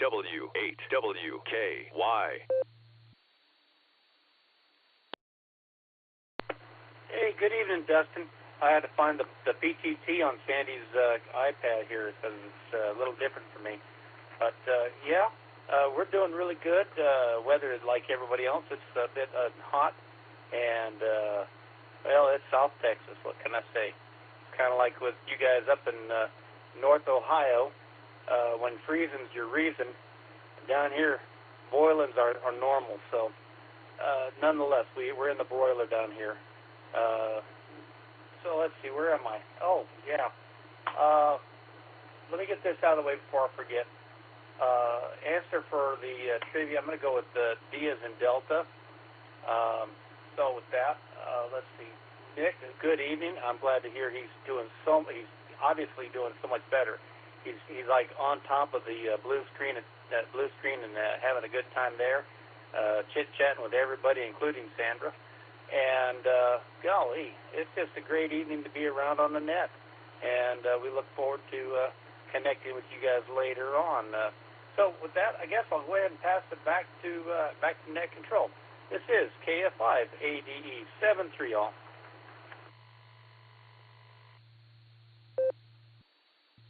W8WKY. Hey, good evening, Dustin. I had to find the PTT on Sandy's iPad here because it's a little different for me. But, yeah, we're doing really good. Weather is like everybody else. It's a bit hot. And, well, it's South Texas. What can I say? Kind of like with you guys up in North Ohio. When freezing's your reason, down here, boilings are normal. So, nonetheless, we're in the broiler down here. So let's see, where am I? Oh, yeah. Let me get this out of the way before I forget. Answer for the trivia, I'm going to go with D as in Delta. So with that, let's see. Nick, good evening. I'm glad to hear he's obviously doing so much better. He's like on top of the blue screen and having a good time there, chit-chatting with everybody, including Sandra. And golly, it's just a great evening to be around on the net. And we look forward to connecting with you guys later on. So with that, I guess I'll go ahead and pass it back to net control. This is KF5 ADE 73, all.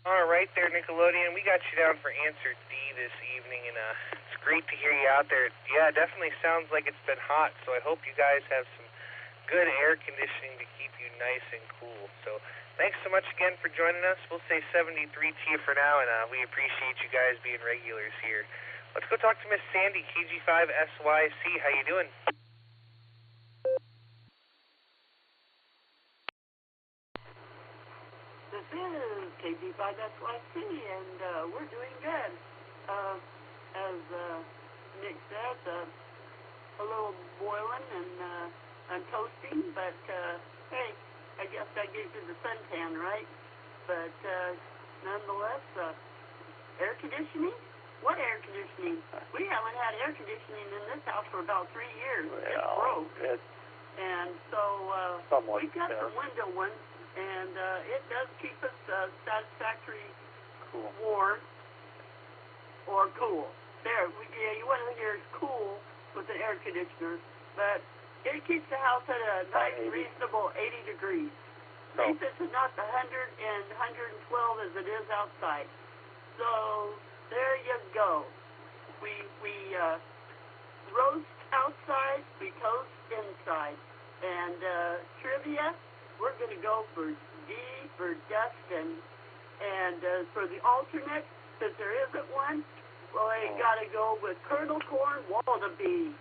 All right there, Nickelodeon. We got you down for answer D this evening, and it's great to hear you out there. Yeah, it definitely sounds like it's been hot, so I hope you guys have some good air conditioning to keep you nice and cool. So thanks so much again for joining us. We'll say 73 to you for now, and we appreciate you guys being regulars here. Let's go talk to Miss Sandy, KG5SYC. How you doing? This is KG5SYC, and we're doing good. As Nick said, a little boiling and toasting, but hey, I guess that gives you the suntan, right? But nonetheless, air conditioning? What air conditioning? We haven't had air conditioning in this house for about 3 years. Well, it's broke. And so we've got some window ones, and it does keep us satisfactory warm or cool. There, you want to hear cool with an air conditioner, but it keeps the house at a nice, reasonable 80 degrees. At least it's not the 100 and 112 as it is outside. So there you go. We roast outside, we toast inside. And trivia, we're going to go for D for Dustin. And for the alternate, since there isn't one, well, I got to go with Colonel Corn Wallaby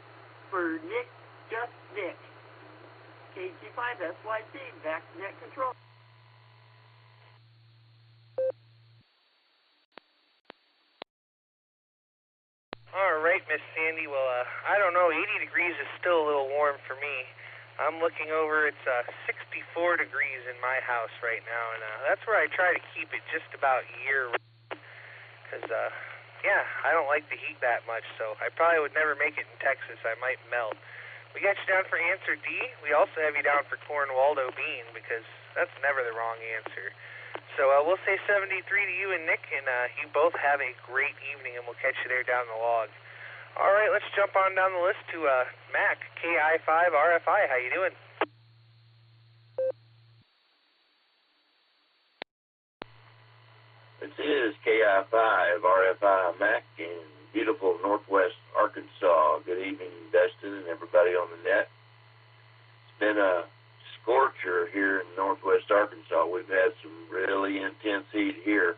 for Nick, just Nick. KG5SYC, back to net control. All right, Miss Sandy. Well, I don't know. 80 degrees is still a little warm for me. I'm looking over. It's 64 degrees in my house right now, and that's where I try to keep it just about year-round. Because, yeah, I don't like the heat that much, so I probably would never make it in Texas. I might melt. We got you down for answer D. We also have you down for Corn Waldo Bean, because that's never the wrong answer. So we'll say 73 to you and Nick, and you both have a great evening, and we'll catch you there down the log. All right, let's jump on down the list to Mac, KI5RFI. How you doing? This is KI5RFI Mac in beautiful northwest Arkansas. Good evening, Dustin, and everybody on the net. It's been a scorcher here in northwest Arkansas. We've had some really intense heat here,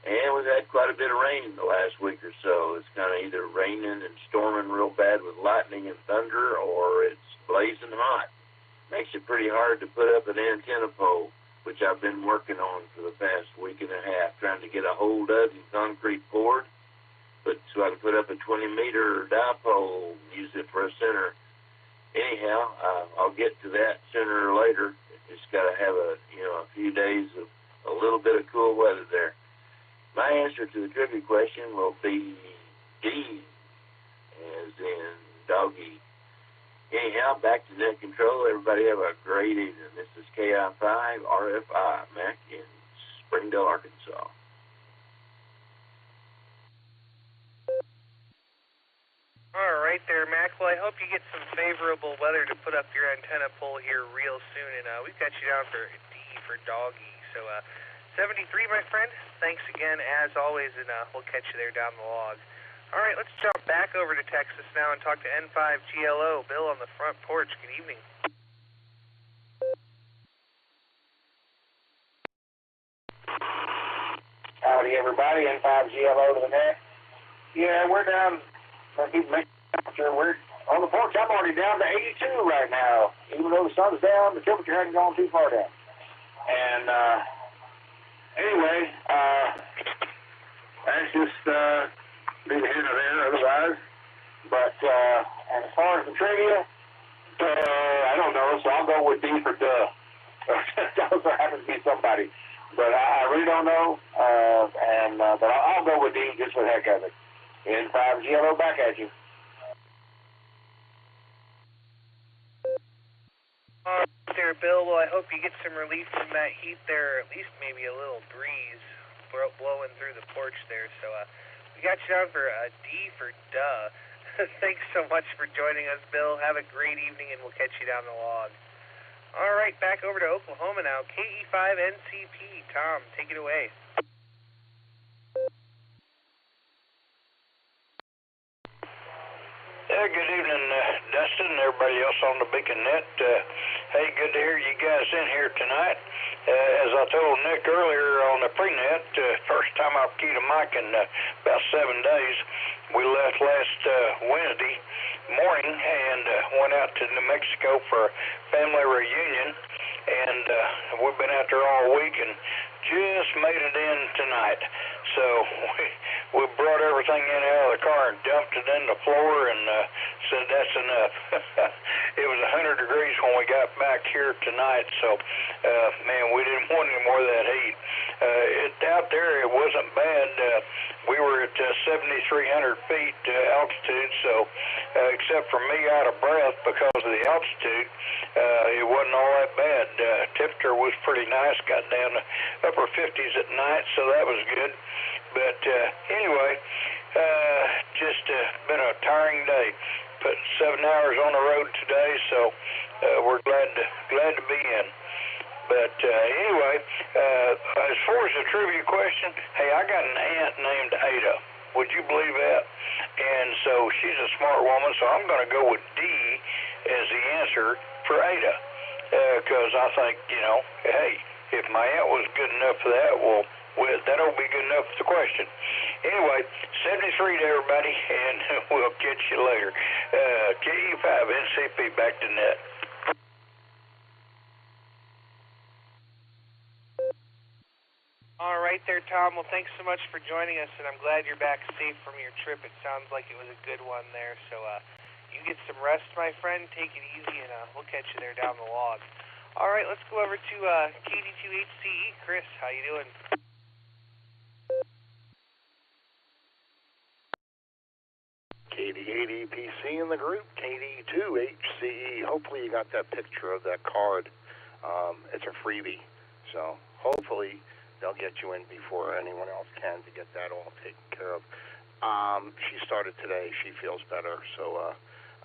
and we've had quite a bit of rain in the last week or so. It's kind of either raining and storming real bad with lightning and thunder, or it's blazing hot. Makes it pretty hard to put up an antenna pole, which I've been working on for the past week and a half, trying to get a hold of and concrete poured, but so I can put up a 20-meter dipole, use it for a center. Anyhow, I'll get to that sooner or later. Just got to have a few days of a little bit of cool weather there. My answer to the trivia question will be D, as in doggy. Anyhow, back to net control. Everybody have a great evening. This is KI5RFI Mac in Springdale, Arkansas. All right there, Mac. Well, I hope you get some favorable weather to put up your antenna pole here real soon, and we've got you down for D for doggy. So 73, my friend. Thanks again, as always, and we'll catch you there down the log. All right, let's jump back over to Texas now and talk to N5GLO. Bill on the front porch. Good evening. Howdy, everybody. N5GLO to the net. Yeah, we're down. We're on the porch. I'm already down to 82 right now. Even though the sun's down, the temperature hasn't gone too far down. And anyway, that's just neither here nor there otherwise. But and as far as the trivia, I don't know, so I'll go with D for duh. Those happens to be somebody. But I really don't know, but I'll go with D just for the heck of it. N5GLO back at you. There, Bill. Well, I hope you get some relief from that heat there, or at least maybe a little breeze blowing through the porch there. So we got you down for D for duh. Thanks so much for joining us, Bill. Have a great evening, and we'll catch you down the log. All right, back over to Oklahoma now. KE5NCP. Tom, take it away. Yeah, good evening, Dustin and everybody else on the Beacon Net. Hey, good to hear you guys in here tonight. As I told Nick earlier on the pre-net, first time I've keyed a mic in about 7 days. We left last Wednesday morning and went out to New Mexico for a family reunion, and we've been out there all week and just made it in tonight. So we brought everything in out of the car and dumped it in the floor and said that's enough. It was 100 degrees when we got back here tonight, so man, we didn't want any more of that heat. Out there it wasn't bad. We were at 7,300 feet altitude, so except for me out of breath because of the altitude, it wasn't all that bad. Temperature was pretty nice, got down to upper 50s at night, so that was good. But anyway, just been a tiring day. Put 7 hours on the road today, so we're glad to be in. But anyway, as far as the trivia question, hey, I got an aunt named Ada. Would you believe that? And so she's a smart woman, so I'm going to go with D as the answer for Ada. Because I think, hey, if my aunt was good enough for that, well, that'll be good enough for the question. Anyway, 73 to everybody, and we'll catch you later. KE5NCP back to net. All right there, Tom. Well, thanks so much for joining us, and I'm glad you're back safe from your trip. It sounds like it was a good one there. So you get some rest, my friend. Take it easy, and we'll catch you there down the log. All right, let's go over to KD2HCE. Chris, how you doing? KD8EPC in the group, KD2HCE. Hopefully you got that picture of that card. It's a freebie, so hopefully they'll get you in before anyone else can to get that all taken care of. She started today. She feels better, so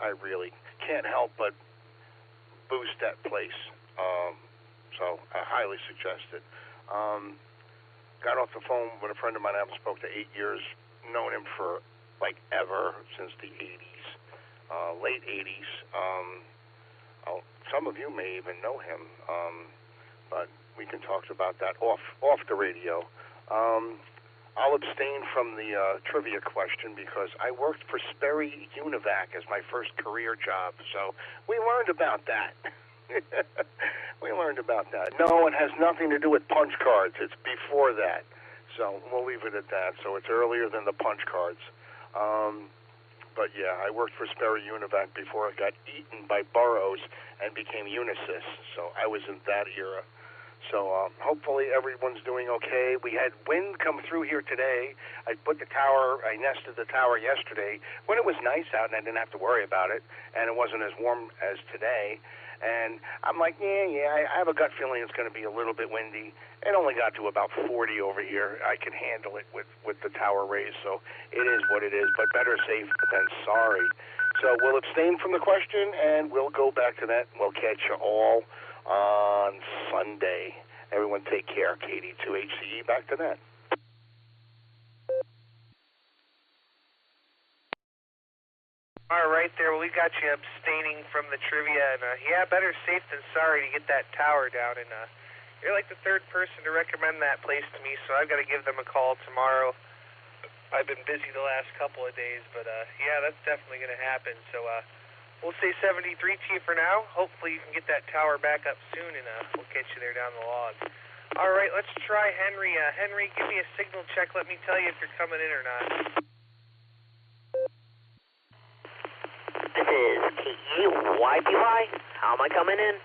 I really can't help but boost that place. So I highly suggest it. Got off the phone with a friend of mine I haven't spoke to 8 years. Known him for like ever since the 80s, late 80s. Some of you may even know him, but we can talk about that off the radio. I'll abstain from the trivia question because I worked for Sperry Univac as my first career job, so we learned about that. No, it has nothing to do with punch cards. It's before that, so we'll leave it at that. So it's earlier than the punch cards. But yeah, I worked for Sperry Univac before it got eaten by Burroughs and became Unisys, so I was in that era. So hopefully everyone's doing okay. We had wind come through here today. I nested the tower yesterday when it was nice out and I didn't have to worry about it, and it wasn't as warm as today. And I'm like, I have a gut feeling it's going to be a little bit windy. It only got to about 40 over here. I can handle it with the tower raised, so it is what it is, but better safe than sorry. So we'll abstain from the question, and we'll go back to that. We'll catch you all on Sunday. Everyone take care. KD2HCE, back to that. All right there. Well, we got you abstaining from the trivia, and better safe than sorry to get that tower down. And you're like the third person to recommend that place to me, so I've got to give them a call tomorrow. I've been busy the last couple of days, but that's definitely going to happen. So we'll say 73 to you for now. Hopefully you can get that tower back up soon, and we'll catch you there down the log. All right, let's try Henry. Henry, give me a signal check. Let me tell you if you're coming in or not. This is KEYPY. How am I coming in?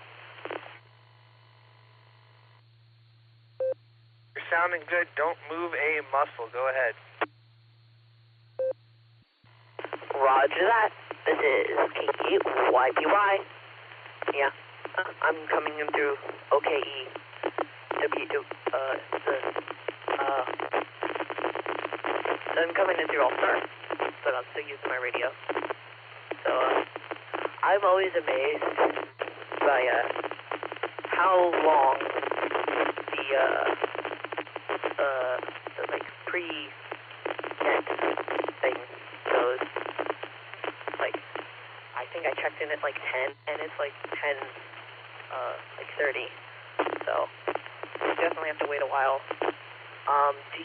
You're sounding good. Don't move a muscle. Go ahead. Roger that. This is KEYPY. Yeah, I'm coming in through OKE. I'm coming in through All-Star, but I'm still using my radio. So, I'm always amazed by, how long the like, pre-net thing goes. Like, I think I checked in at, like, 10, and it's, like, 10, 30. So, definitely have to wait a while. Do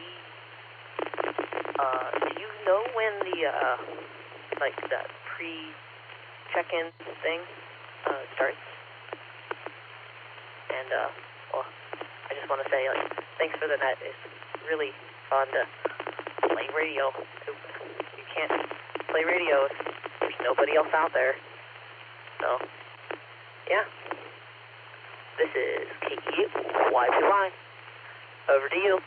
you know when the like the pre-check-in thing starts? And well, I just want to say like thanks for the net. It's really fun to play radio. You can't play radio if there's nobody else out there. So yeah. This is KEYPY. Over to you.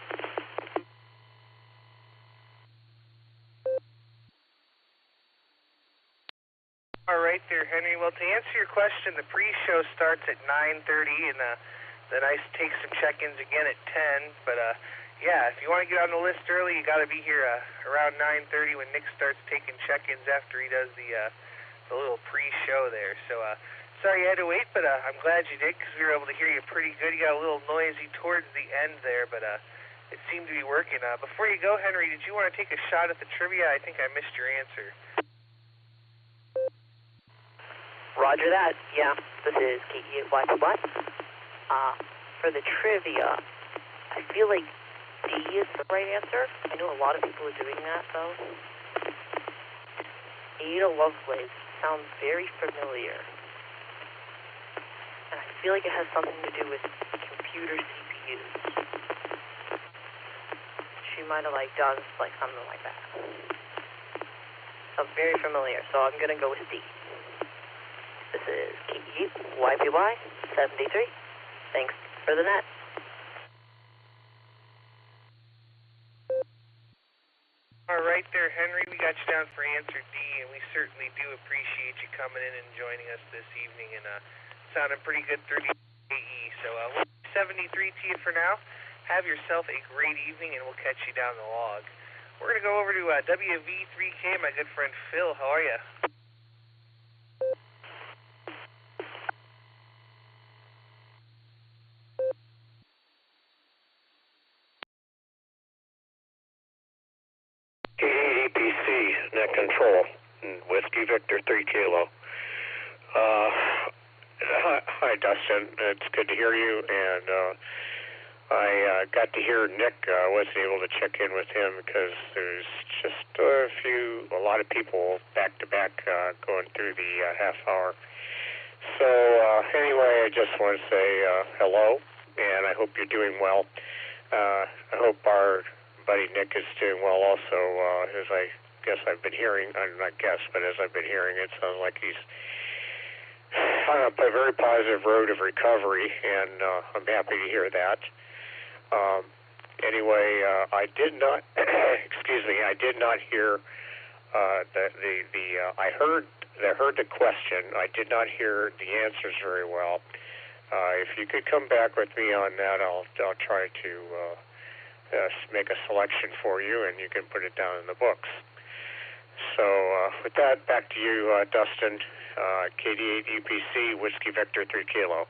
All right there, Henry. Well, to answer your question, the pre-show starts at 9:30, and then I take some check-ins again at 10. But yeah, if you want to get on the list early, you got to be here around 9:30 when Nick starts taking check-ins after he does the little pre-show there. So sorry you had to wait, but I'm glad you did because we were able to hear you pretty good. You got a little noisy towards the end there, but it seemed to be working. Before you go, Henry, did you want to take a shot at the trivia? I think I missed your answer. Roger that. Yeah, this is KEYPY. For the trivia, I feel like D is the right answer. I know a lot of people are doing that, though. Ada Lovelace sounds very familiar. And I feel like it has something to do with computer CPUs. She might have, like, done, like, something like that. So very familiar, so I'm gonna go with D. This is KEYPY 73. Thanks for the net. All right there, Henry. We got you down for answer D, and we certainly do appreciate you coming in and joining us this evening, and sounding pretty good through the AE. So 73 to you for now. Have yourself a great evening, and we'll catch you down the log. We're going to go over to WV3K, my good friend Phil. How are you? EPC, net control, Whiskey Victor 3 Kilo. Hi, Dustin. It's good to hear you, and I got to hear Nick. I wasn't able to check in with him because there's just a lot of people back to back going through the half hour. So anyway, I just want to say hello, and I hope you're doing well. I hope our buddy Nick is doing well also, as I guess I've been hearing, not guess, but as I've been hearing, it sounds like he's on a very positive road of recovery, and I'm happy to hear that. Anyway, I did not, excuse me, I did not hear I heard the question. I did not hear the answers very well. If you could come back with me on that, I'll try to make a selection for you, and you can put it down in the books. So with that, back to you, Dustin. KD8 UPC, Whiskey Victor 3 Kilo.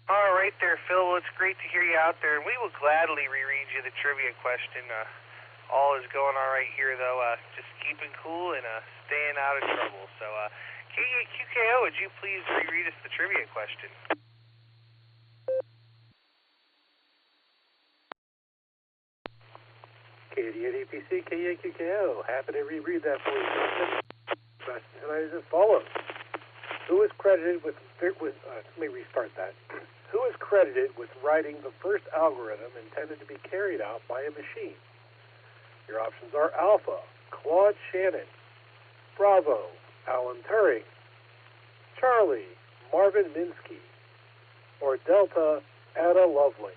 All right there, Phil. Well, it's great to hear you out there, and we will gladly reread you the trivia question. All is going all right here, though. Just keeping cool and staying out of trouble. So, KD8 QKO, would you please reread us the trivia question? KD8 APC, KD8 QKO. Happy to reread that for you. Question tonight is as follows. Who is credited with let me restart that. Who is credited with writing the first algorithm intended to be carried out by a machine? Your options are Alpha, Claude Shannon; Bravo, Alan Turing; Charlie, Marvin Minsky; or Delta, Ada Lovelace.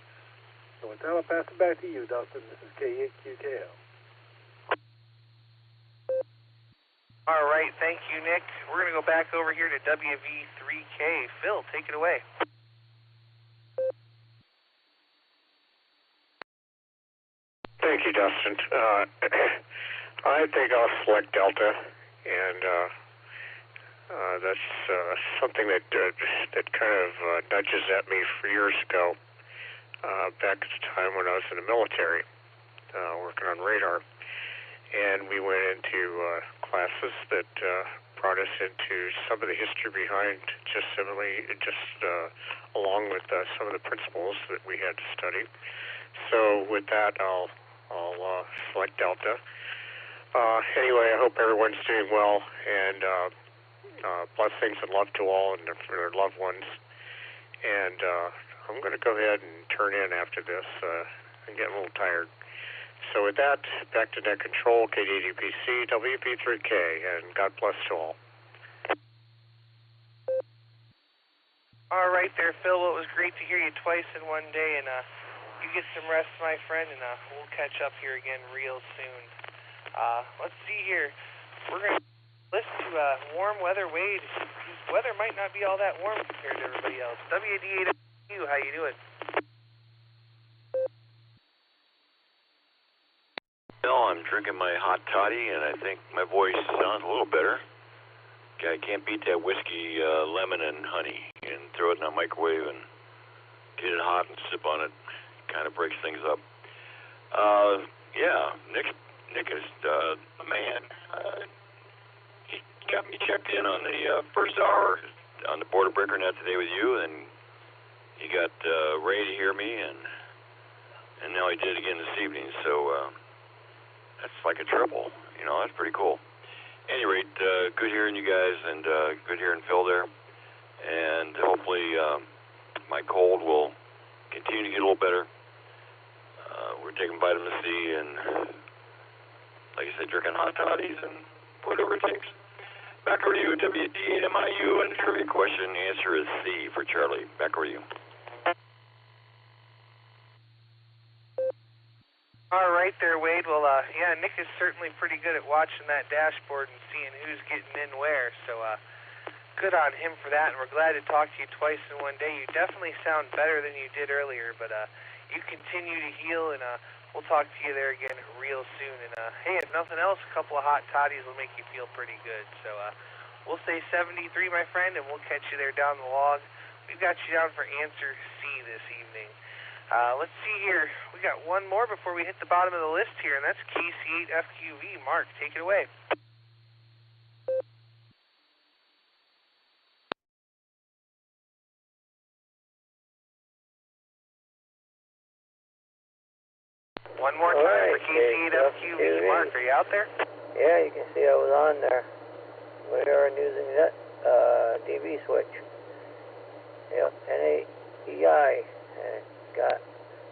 So with that, I'll pass it back to you, Dustin. This is K8QKO. All right, thank you, Nick. We're going to go back over here to WV3K. Phil, take it away. Thank you, Dustin. I think I'll select Delta, and that's something that kind of nudges at me for years ago, back at the time when I was in the military, working on radar. And we went into classes that brought us into some of the history behind along with some of the principles that we had to study. So with that, I'll select Delta. Anyway, I hope everyone's doing well, and blessings and love to all and their loved ones. And I'm going to go ahead and turn in after this. I'm getting a little tired. So with that, back to net control, KDDPC, WP3K, and God bless to all. All right there, Phil. Well, it was great to hear you twice in one day, and you get some rest, my friend, and we'll catch up here again real soon. Let's see here. We're going to listen to warm weather Wade, whose weather might not be all that warm compared to everybody else. WD8, how you doing? Well, I'm drinking my hot toddy, and I think my voice sounds a little better. I can't beat that whiskey, lemon and honey, and throw it in a microwave and get it hot and sip on it. Kind of breaks things up. Yeah, Nick is a man. He got me checked in on the first hour on the Border Breaker Net today with you, and he got Ray to hear me, and now he did it again this evening. So that's like a triple. You know, that's pretty cool. At any rate, good hearing you guys, and good hearing Phil there. And hopefully my cold will continue to get a little better. We're taking vitamin C and, like I said, drinking hot toddies and whatever it takes. Back over to you, WD8MIU, and the trivia question answer is C for Charlie. Back over to you. All right there, Wade. Well, yeah, Nick is certainly pretty good at watching that dashboard and seeing who's getting in where, so good on him for that, and we're glad to talk to you twice in one day. You definitely sound better than you did earlier, but you continue to heal, and we'll talk to you there again real soon. And hey, if nothing else, a couple of hot toddies will make you feel pretty good. So we'll say 73, my friend, and we'll catch you there down the log. We've got you down for answer C this evening. Let's see here. We got one more before we hit the bottom of the list here, and that's KC8FQV. Mark, take it away. One more time for KC8FQV. Mark, are you out there? Yeah, you can see I was on there. We are using that DB switch. Yep, NAEI. And got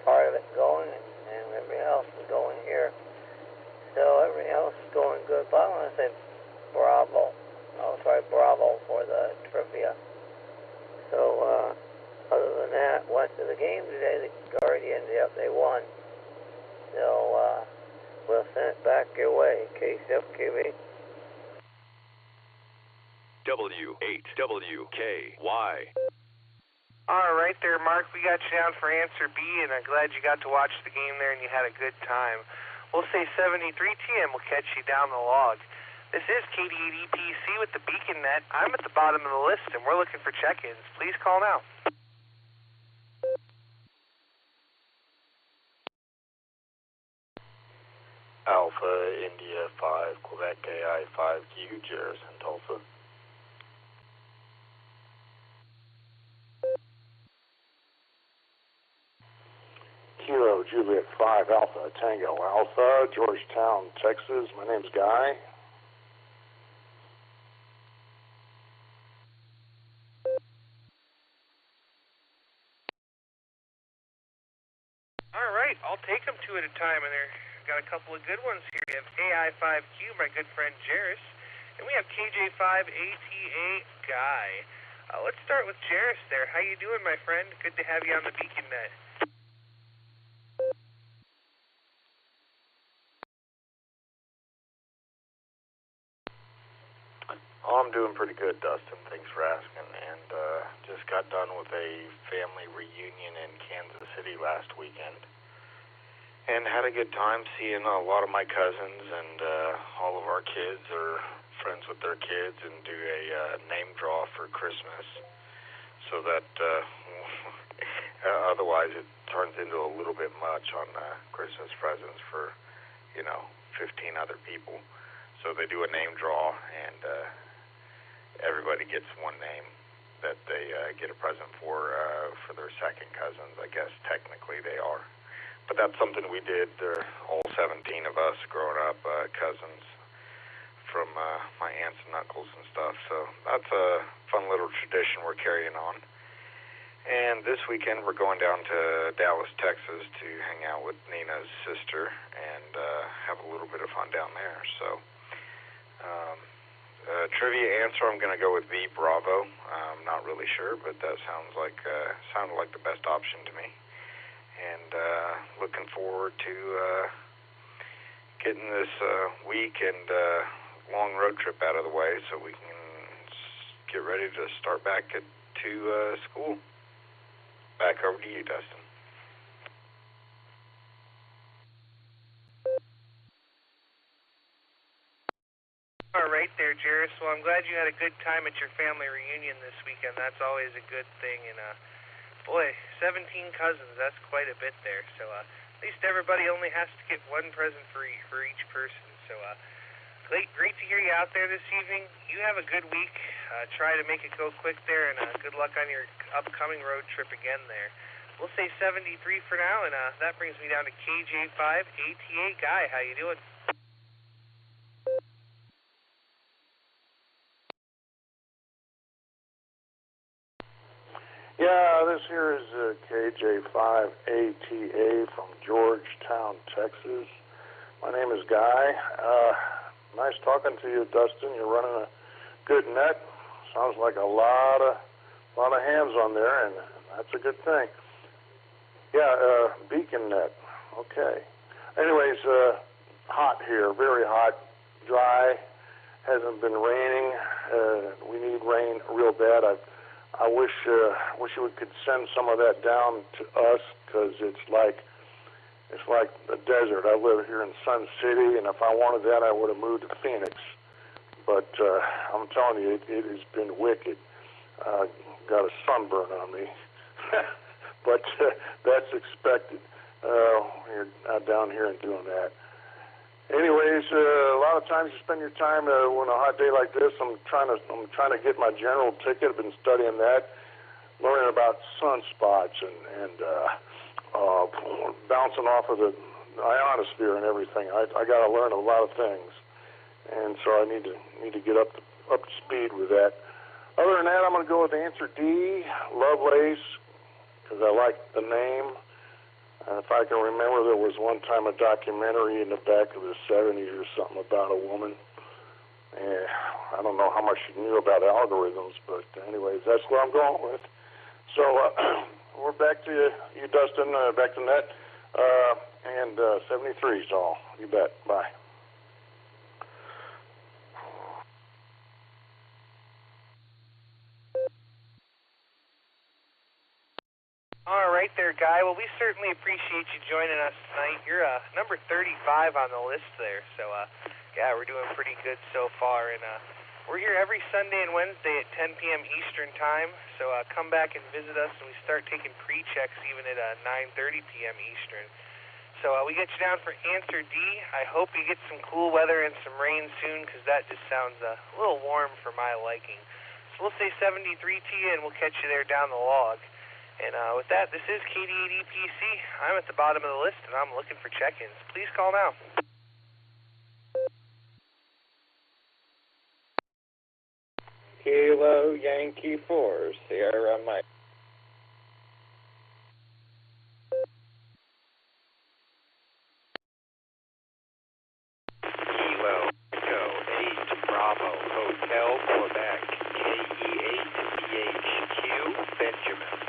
part of it going, and everything else is going here. So everything else is going good. But I want to say bravo. Bravo for the trivia. So other than that, went to the game today. The Guardians, yep, they won. So we'll send it back your way, KCFQB. W8WKY. All right there, Mark. We got you down for answer B, and I'm glad you got to watch the game there and you had a good time. We'll say 73 TM. We'll catch you down the log. This is KD8EPC with the Beacon Net. I'm at the bottom of the list, and we're looking for check-ins. Please call now. Alpha India 5, Quebec AI 5Q, Jerison, Tulsa. Kilo Juliet 5 Alpha Tango Alpha, Georgetown, Texas. My name's Guy. two at a time, and I've got a couple of good ones here. We have AI5Q, my good friend Jairus, and we have KJ5ATA Guy. Let's start with Jairus there. How you doing, my friend? Good to have you on the Beacon Net. Oh, I'm doing pretty good, Dustin. Thanks for asking. And just got done with a family reunion in Kansas City last weekend. And had a good time seeing a lot of my cousins, and all of our kids are friends with their kids, and do a name draw for Christmas. So that otherwise it turns into a little bit much on Christmas presents for, 15 other people. So they do a name draw, and everybody gets one name that they get a present for their second cousins. I guess technically they are. But that's something we did. They're all 17 of us growing up, cousins from my aunts and uncles and stuff. So that's a fun little tradition we're carrying on. And this weekend we're going down to Dallas, Texas to hang out with Nina's sister and have a little bit of fun down there. So trivia answer, I'm going to go with B, Bravo. I'm not really sure, but that sounded like the best option to me. And looking forward to getting this week and long road trip out of the way so we can get ready to start back to school. Back over to you, Dustin. All right there, Jairus. Well, I'm glad you had a good time at your family reunion this weekend. That's always a good thing. And, boy, 17 cousins, that's quite a bit there. So at least everybody only has to get one present for each person. So great to hear you out there this evening. You have a good week. Try to make it go quick there, and good luck on your upcoming road trip again there. We'll say 73 for now, and that brings me down to KJ5ATA Guy. How you doing? Yeah, this here is KJ5ATA from Georgetown, Texas. My name is Guy. Nice talking to you, Dustin. You're running a good net. Sounds like a lot of hands on there, and that's a good thing. Yeah, Beacon net. Okay. Anyways, hot here, very hot, dry. Hasn't been raining. We need rain real bad. I wish we could send some of that down to us, because it's like the desert. I live here in Sun City, and if I wanted that, I would have moved to Phoenix. But I'm telling you, it has been wicked. Got a sunburn on me, but that's expected. You're down here and doing that. Anyways, a lot of times you spend your time on a hot day like this. I'm trying to get my general ticket. I've been studying that, learning about sunspots and bouncing off of the ionosphere and everything. I got to learn a lot of things, and so I need to get up to speed with that. Other than that, I'm going to go with answer D, Lovelace, because I like the name. If I can remember, there was one time a documentary in the back of the 70s or something about a woman. I don't know how much she knew about algorithms, but anyways, that's what I'm going with. So we're back to you, Dustin, back to net, and 73 is all. You bet. Bye. All right there, Guy. Well, we certainly appreciate you joining us tonight. You're number 35 on the list there. So, yeah, we're doing pretty good so far. And we're here every Sunday and Wednesday at 10 p.m. Eastern Time. So come back and visit us, and we start taking pre-checks even at 9:30 p.m. Eastern. So we get you down for answer D. I hope you get some cool weather and some rain soon, because that just sounds a little warm for my liking. So we'll say 73 to you, and we'll catch you there down the log. And with that, this is KD8EPC. I'm at the bottom of the list, and I'm looking for check-ins. Please call now. Kilo Yankee 4, Sierra Mike. Bravo Hotel Quebec, KE8BHQ, Benjamin.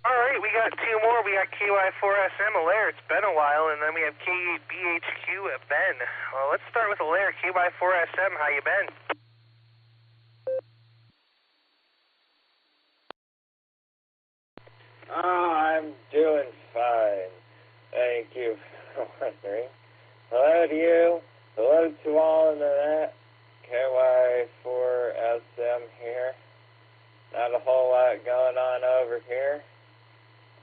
All right, we got two more. We got KY4SM, Alaire. It's been a while, and then we have K8BHQ, Ben. Well, let's start with Alaire. KY4SM, how you been? Oh, I'm doing fine. Thank you for wondering. Hello to you. Hello to all in the net. KY4SM here. Not a whole lot going on over here.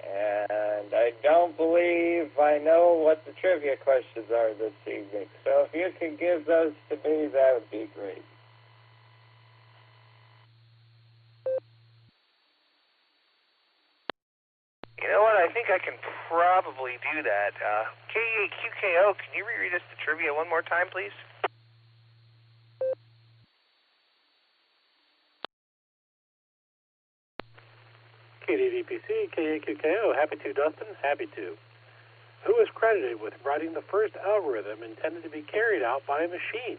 And I don't believe I know what the trivia questions are this evening. So if you could give those to me, that would be great. You know what? I think I can probably do that. K8QKO, can you reread us the trivia one more time, please? KDDPC, K8QKO, happy to, Dustin, happy to. Who is credited with writing the first algorithm intended to be carried out by a machine?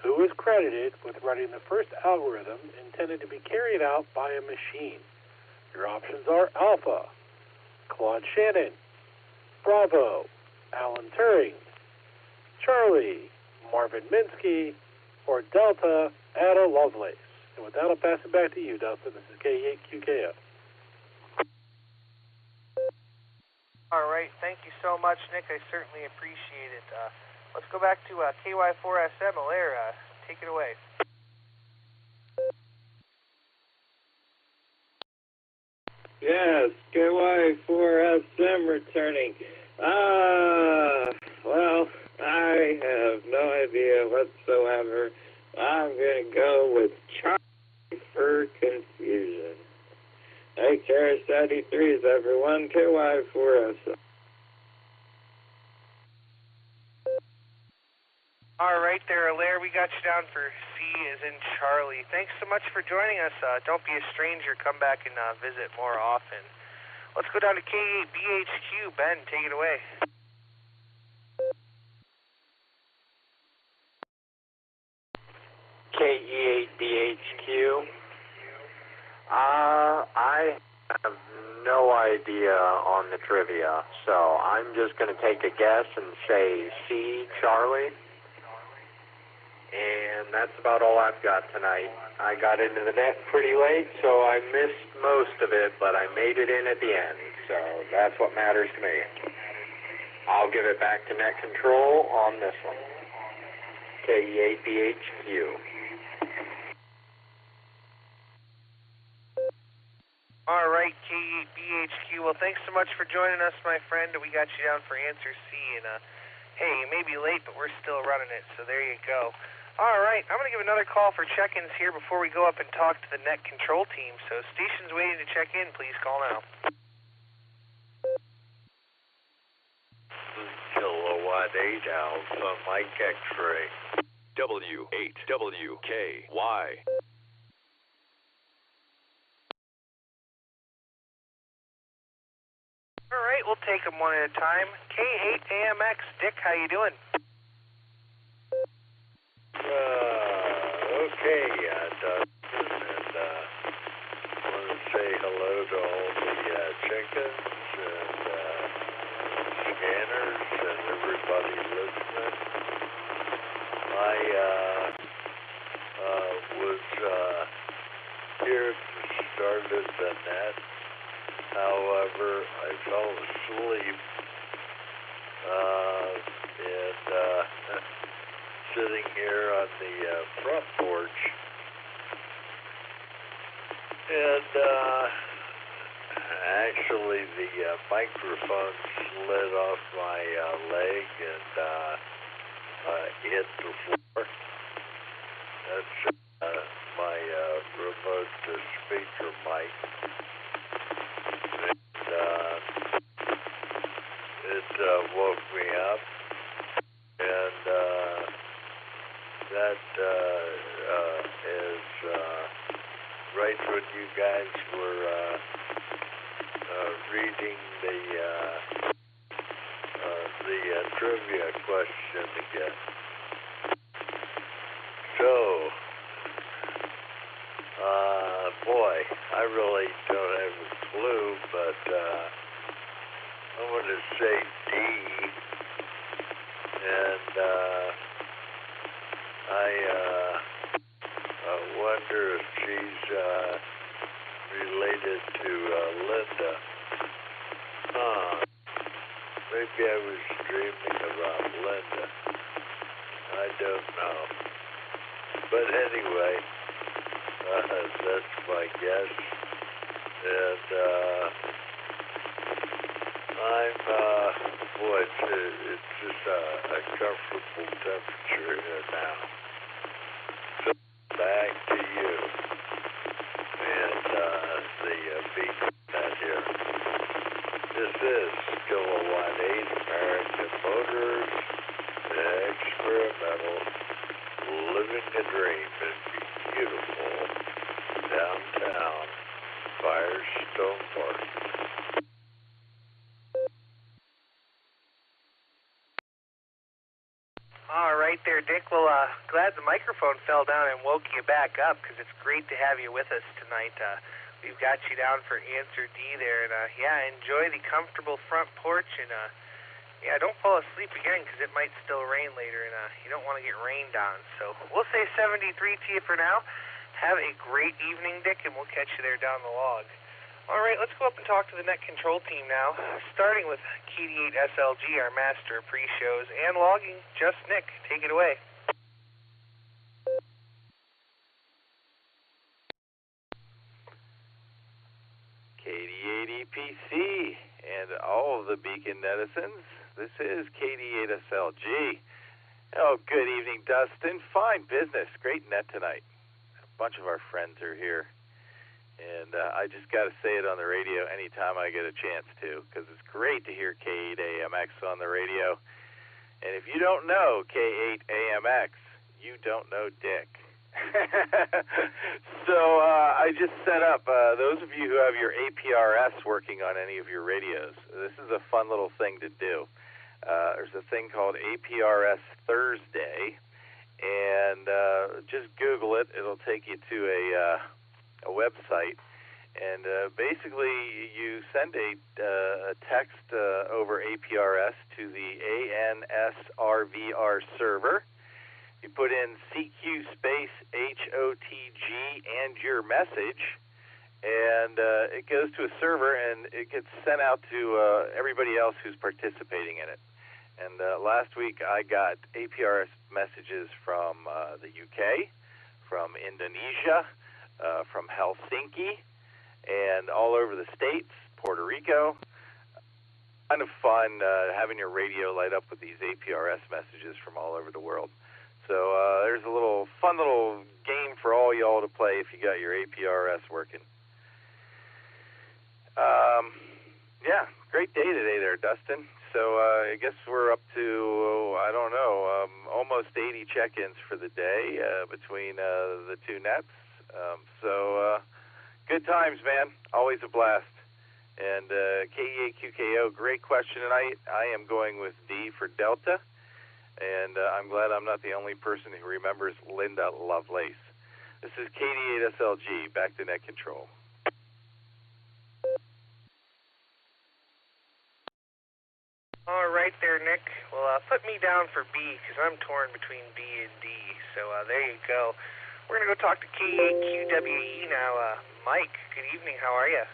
Who is credited with writing the first algorithm intended to be carried out by a machine? Your options are Alpha, Claude Shannon, Bravo, Alan Turing, Charlie, Marvin Minsky, or Delta, Ada Lovelace. And with that, I'll pass it back to you, Dustin. This is K8QKO. All right, thank you so much, Nick. I certainly appreciate it. Let's go back to KY4SM, Alaire. Take it away. Yes, KY4SM returning. Well, I have no idea whatsoever. I'm going to go with Charlie for confusion. Take care, 73s, everyone. KY4SM. All right there, Alaire. We got you down for C as in Charlie. Thanks so much for joining us. Don't be a stranger. Come back and visit more often. Let's go down to K8BHQ. Ben, take it away. KE8BHQ. I have no idea on the trivia, so I'm just going to take a guess and say C, Charlie. And that's about all I've got tonight. I got into the net pretty late, so I missed most of it, but I made it in at the end, so that's what matters to me. I'll give it back to net control on this one. KE8BHQ. All right, K8BHQ. Well, thanks so much for joining us, my friend. We got you down for answer C, and hey, you may be late, but we're still running it, so there you go. All right, I'm going to give another call for check-ins here before we go up and talk to the net control team. So stations waiting to check in, please call now. Kilowatt 8 Alpha Mike X-ray. W8WKY. All right, we'll take them one at a time. K8AMX, Dick, how you doing? Okay, Dustin, and I want to say hello to all the chickens and scanners and everybody listening. I was here at the start of the net. However, I fell asleep and sitting here on the front porch, and actually the microphone slid off my leg and hit the floor. That's my remote speaker mic. It woke me up, and that is right when you guys were reading the trivia question again. So, boy, I really don't have a clue, but I'm going to say D, and I wonder if she's related to Linda. Maybe I was dreaming about Linda. I don't know. But anyway, that's my guess. And I'm, boy, it's just a comfortable temperature here now. So back to you. And the beacon net here. This is Kilowatt 8 American Motors, experimental, living the dream in beautiful downtown Firestone Park. All right there, Dick. Well, glad the microphone fell down and woke you back up, because it's great to have you with us tonight. We've got you down for answer D there, and yeah, enjoy the comfortable front porch, and yeah, don't fall asleep again, because it might still rain later, and you don't want to get rained on. So we'll say 73 to you for now. Have a great evening, Dick, and we'll catch you there down the log. All right, let's go up and talk to the net control team now, starting with KD8 SLG, our master of pre-shows, and logging, just Nick. Take it away. KD8 EPC and all of the Beacon netizens. This is KD8 SLG. Oh, good evening, Dustin. Fine business. Great net tonight. A bunch of our friends are here. And I just got to say it on the radio anytime I get a chance to, because it's great to hear K8 AMX on the radio. And if you don't know K8 AMX, you don't know Dick. So I just set up, those of you who have your APRS working on any of your radios, this is a fun little thing to do. There's a thing called APRS Thursday, and just Google it. It'll take you to a website, and basically you send a text over APRS to the ANSRVR server. You put in CQ space HOTG and your message, and it goes to a server, and it gets sent out to everybody else who's participating in it. And last week I got APRS messages from the UK, from Indonesia, from Helsinki, and all over the States, Puerto Rico. Kind of fun having your radio light up with these APRS messages from all over the world. So there's a little fun little game for all y'all to play if you got your APRS working. Yeah, great day today there, Dustin. So I guess we're up to, I don't know, almost 80 check-ins for the day between the two nets. So good times, man. Always a blast. And KEAQKO, great question. And I am going with D for Delta. And I'm glad I'm not the only person who remembers Linda Lovelace. This is KD8 SLG, back to net control. All right there, Nick. Well, put me down for B, because I'm torn between B and D. So there you go. We're going to go talk to KEAQWE now. Mike, good evening. How are you?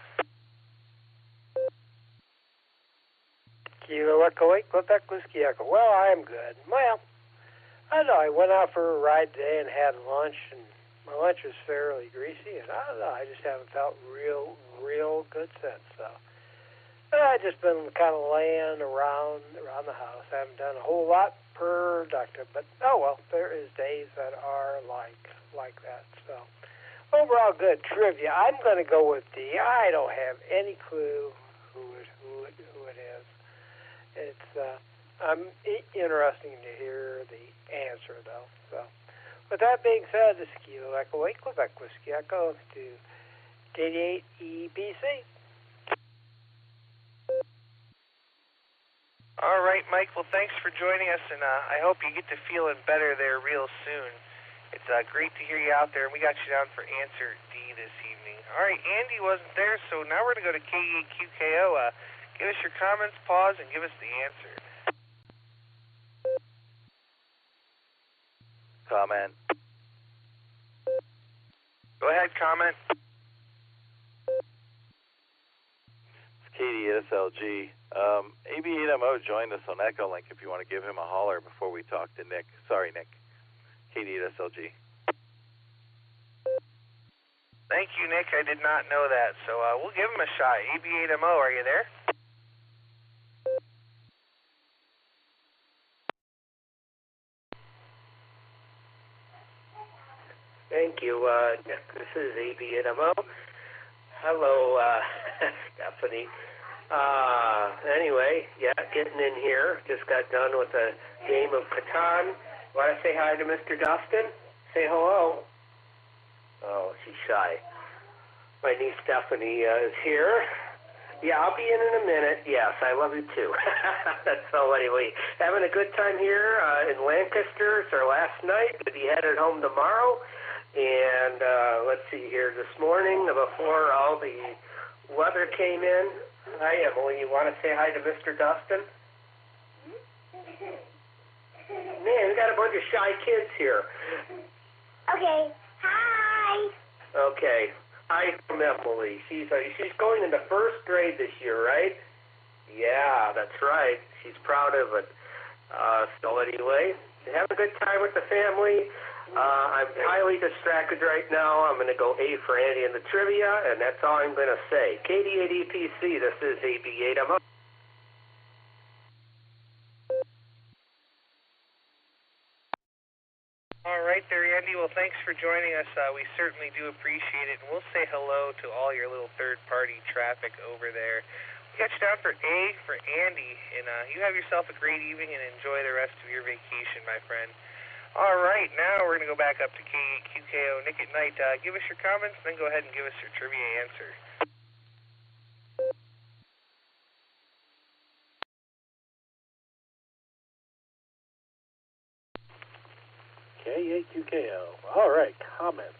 Kilo Echo 8, Quebec Whiskey Echo. Well, I am good. Well, I don't know. I went out for a ride today and had lunch, and my lunch was fairly greasy, and I don't know. I just haven't felt real good since. So I've just been kind of laying around the house. I haven't done a whole lot productive, but oh well. There is days that are like that. So overall, good. Trivia. I'm going to go with D. I don't have any clue who it is. It's interesting to hear the answer though. So With that being said, this is Kilo Echo 8, Quebec Whiskey Echo to 88 EBC. All right, Mike. Well, thanks for joining us, and I hope you get to feeling better there real soon. It's great to hear you out there, and we got you down for answer D this evening. All right, Andy wasn't there, so now we're going to go to K8QKO. Give us your comments, pause, and give us the answer. Comment. Go ahead, comment. It's Katie at SLG. AB8MO joined us on Echolink if you want to give him a holler before we talk to Nick. Sorry, Nick. Katie at SLG. Thank you, Nick. I did not know that, so we'll give him a shot. AB8MO, are you there? Thank you, Nick. This is AB8MO. Hello, Stephanie. Anyway, yeah, getting in here. Just got done with a game of Catan. Want to say hi to Mr. Dustin? Say hello. Oh, she's shy. My niece Stephanie is here. Yeah, I'll be in a minute. Yes, I love you too. So anyway, having a good time here in Lancaster. It's our last night. We'll be headed home tomorrow. And let's see here. This morning, before all the weather came in. Hi, Emily. You want to say hi to Mr. Dustin? Man, we got a bunch of shy kids here. Okay. Hi. Okay. Hi from Emily. She's going into first grade this year, right? Yeah, that's right. She's proud of it. So anyway, have a good time with the family. I'm highly distracted right now. I'm going to go A for Andy in the trivia, and that's all I'm going to say. KD8EPC, this is AB8MO. All right there, Andy. Well, thanks for joining us. We certainly do appreciate it. And we'll say hello to all your little third-party traffic over there. We got you down for A for Andy, and you have yourself a great evening and enjoy the rest of your vacation, my friend. All right, now we're going to go back up to K8QKO. Nick at Night, give us your comments, then go ahead and give us your trivia answer. K8QKO. All right, comments.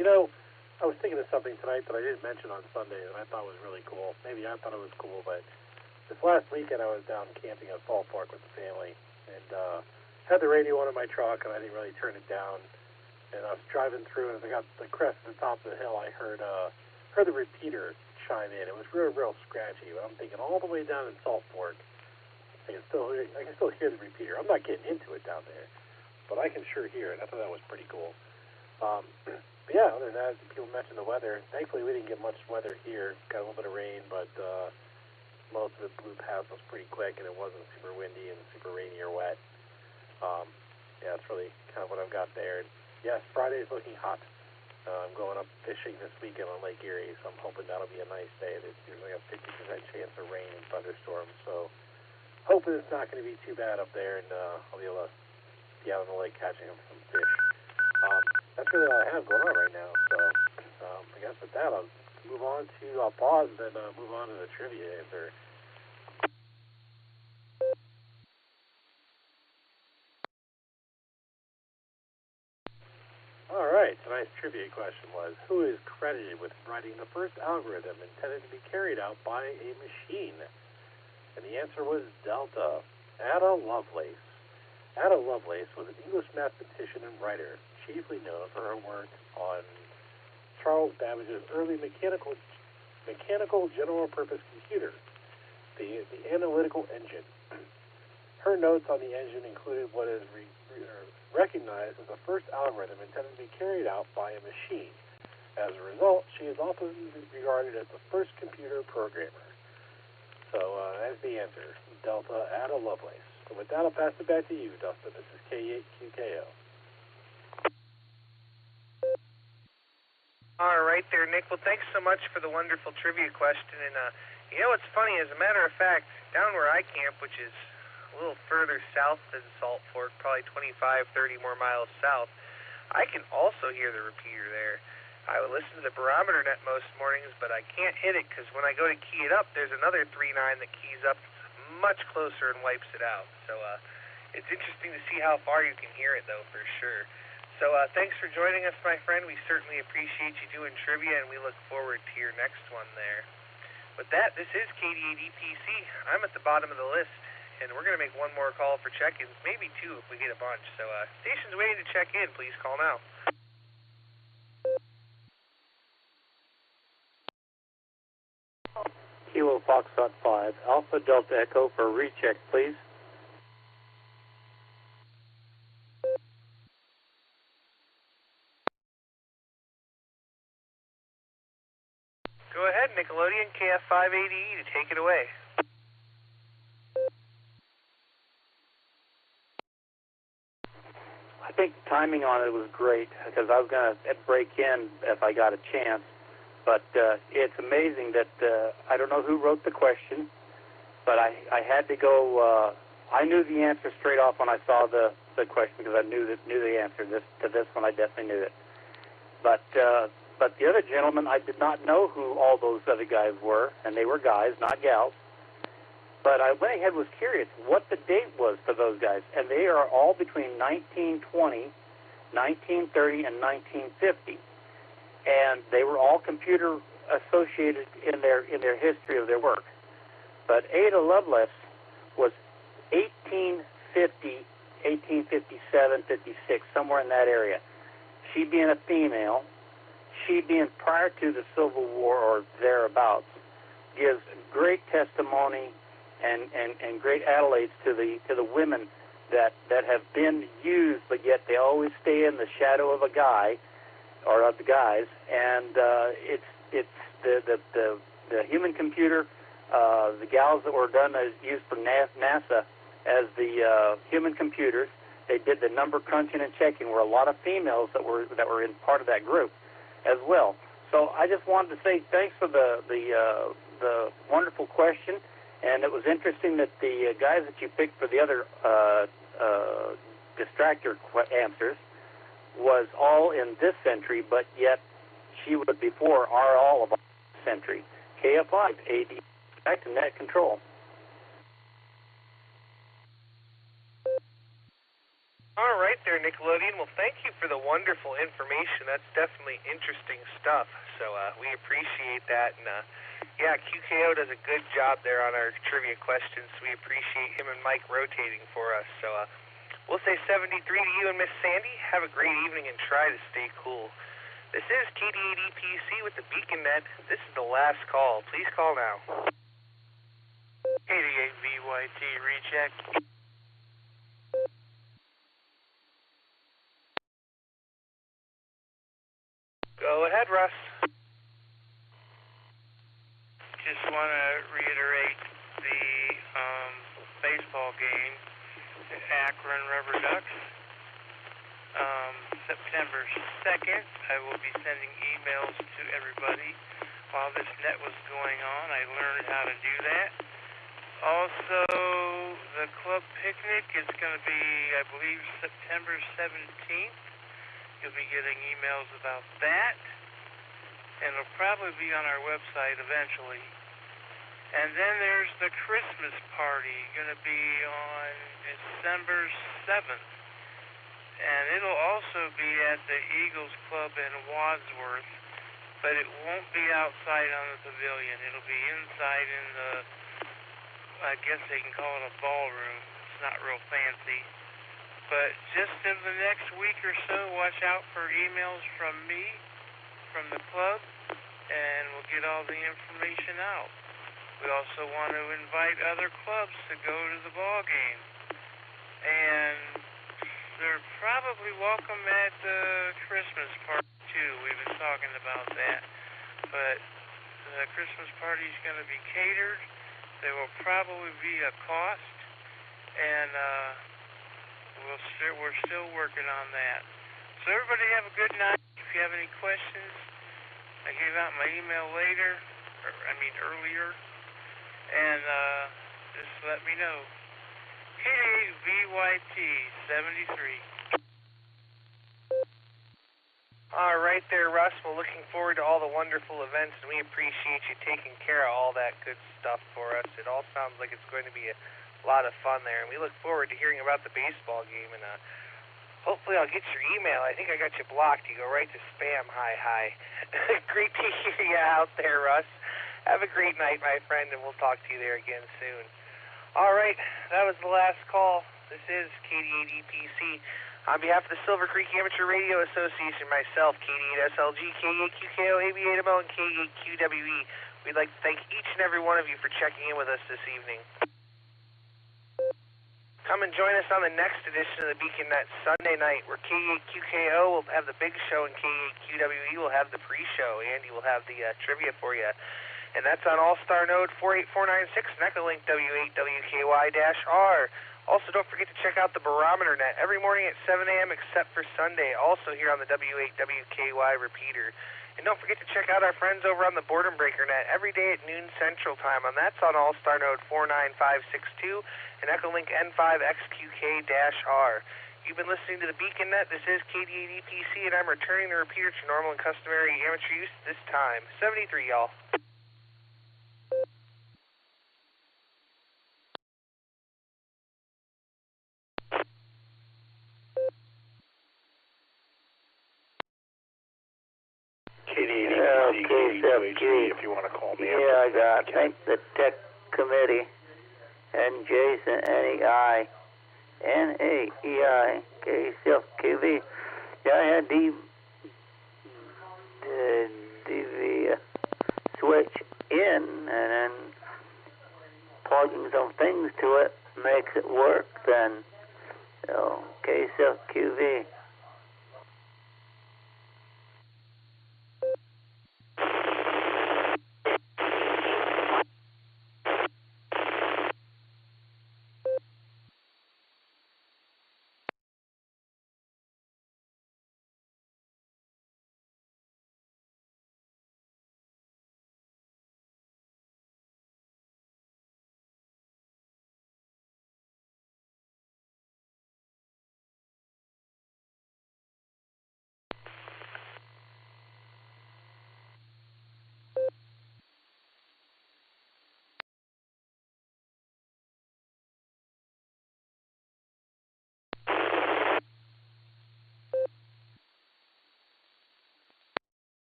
You know, I was thinking of something tonight that I didn't mention on Sunday that I thought was really cool. Maybe I thought it was cool, but this last weekend I was down camping at Salt Fork with the family, and had the radio on in my truck, and I didn't really turn it down. And I was driving through, and as I got the crest at the top of the hill, I heard the repeater chime in. It was real scratchy. But I'm thinking all the way down in Salt Fork, I can still hear the repeater. I'm not getting into it down there, but I can sure hear it. I thought that was pretty cool. But yeah, other than that, people mentioned the weather. Thankfully, we didn't get much weather here. Got a little bit of rain, but most of it blew past us pretty quick, and it wasn't super windy and super rainy or wet. Yeah, that's really kind of what I've got there. And yes, Friday is looking hot. I'm going up fishing this weekend on Lake Erie, so I'm hoping that'll be a nice day. There's usually a 50% chance of rain and thunderstorms, so hoping it's not going to be too bad up there, and I'll be able to be out on the lake catching some fish. That's really all I have going on right now, so I guess with that, I'll pause and then move on to the trivia answer. All right, tonight's trivia question was, who is credited with writing the first algorithm intended to be carried out by a machine? And the answer was Delta, Ada Lovelace. Ada Lovelace was an English mathematician and writer, chiefly known for her work on Charles Babbage's early mechanical general-purpose computer, the analytical engine. Her notes on the engine included what is recognized as the first algorithm intended to be carried out by a machine. As a result, she is often regarded as the first computer programmer. So that's the answer, Delta Ada Lovelace. So with that, I'll pass it back to you, Dustin. This is K8QKO. All right there, Nick. Well, thanks so much for the wonderful trivia question. And you know what's funny? As a matter of fact, down where I camp, which is a little further south than Salt Fork, probably 25, 30 more miles south, I can also hear the repeater there. I would listen to the barometer net most mornings, but I can't hit it because when I go to key it up, there's another 3.9 that keys up much closer and wipes it out. So it's interesting to see how far you can hear it, though, for sure. So thanks for joining us, my friend. We certainly appreciate you doing trivia, and we look forward to your next one there. With that, this is KD8EPC. I'm at the bottom of the list, and we're going to make one more call for check-ins, maybe two if we get a bunch. So stations waiting to check in. Please call now. Kilo Foxtrot 5, Alpha Delta Echo for a recheck, please. Go ahead, Nickelodeon KF580E, to take it away. I think the timing on it was great because I was going to break in if I got a chance. But it's amazing that I don't know who wrote the question, but I had to go. I knew the answer straight off when I saw the question because I knew the answer. To this one, I definitely knew it. But the other gentleman, I did not know who all those other guys were, and they were guys, not gals. But I went ahead and was curious what the date was for those guys, and they are all between 1920, 1930, and 1950. And they were all computer associated in their history of their work. But Ada Lovelace was 1850, 1857, 56, somewhere in that area. She being a female, she being prior to the Civil War or thereabouts, gives great testimony and great accolades to the women that have been used, but yet they always stay in the shadow of a guy or of the guys, and it's the human computer, the gals that were done as used for NASA as the human computers. They did the number crunching and checking. Were a lot of females that were in part of that group as well. So I just wanted to say thanks for the wonderful question, and it was interesting that the guys that you picked for the other distractor answers was all in this century, but yet she would before are all of our century. KF5 AD, back to net control. All right there, Nickelodeon. Well, thank you for the wonderful information. That's definitely interesting stuff. So we appreciate that. And yeah, QKO does a good job there on our trivia questions. We appreciate him and Mike rotating for us. So we'll say 73 to you and Miss Sandy. Have a great evening and try to stay cool. This is KD8EPC with the Beacon Net. This is the last call. Please call now. 88VYT recheck. Go ahead, Russ. Just want to reiterate the baseball game, Akron Rubber Ducks. September 2nd, I will be sending emails to everybody. While this net was going on, I learned how to do that. Also, the club picnic is going to be, I believe, September 17th. You'll be getting emails about that. And it'll probably be on our website eventually. And then there's the Christmas party, going to be on December 7th. And it'll also be at the Eagles Club in Wadsworth, but it won't be outside on the pavilion. It'll be inside in the, I guess they can call it a ballroom. It's not real fancy. But just in the next week or so, watch out for emails from me, from the club, and we'll get all the information out. We also want to invite other clubs to go to the ball game. And they're probably welcome at the Christmas party, too. We've been talking about that. But the Christmas party is going to be catered. There will probably be a cost. And we're still working on that. So everybody have a good night. If you have any questions, I gave out my email earlier. And just let me know. KVYT 73. All right there, Russ. Well, looking forward to all the wonderful events, and we appreciate you taking care of all that good stuff for us. It all sounds like it's going to be a lot of fun there, and we look forward to hearing about the baseball game, and hopefully I'll get your email. I think I got you blocked. You go right to spam. Hi. Great to hear you out there, Russ. Have a great night, my friend, and we'll talk to you there again soon. All right, that was the last call. This is KD8EPC. On behalf of the Silvercreek Amateur Radio Association, myself, KD8SLG, K8QKO, AB8MO, and K8QWE, we'd like to thank each and every one of you for checking in with us this evening. Come and join us on the next edition of the Beacon Net Sunday night, where K8QKO will have the big show and K8QWE will have the pre-show. Andy will have the trivia for you. And that's on All-Star Node 48496, Necrolink W8WKY-R. Also, don't forget to check out the Barometer Net every morning at 7 a.m. except for Sunday, also here on the W8WKY repeater. And don't forget to check out our friends over on the Boredom Breaker Net every day at noon Central Time, and that's on All-Star Node 49562 and Echolink N5XQK-R. You've been listening to the Beacon Net. This is KD8EPC, and I'm returning the repeater to normal and customary amateur use this time. 73, y'all. KD8EPC, if you want to call me. Yeah, I got. Thank the tech committee and Jason, NEI, NAEI, KCFQV. Yeah, I had the DV switch in, and then plugging some things to it makes it work. Then, so KCFQV.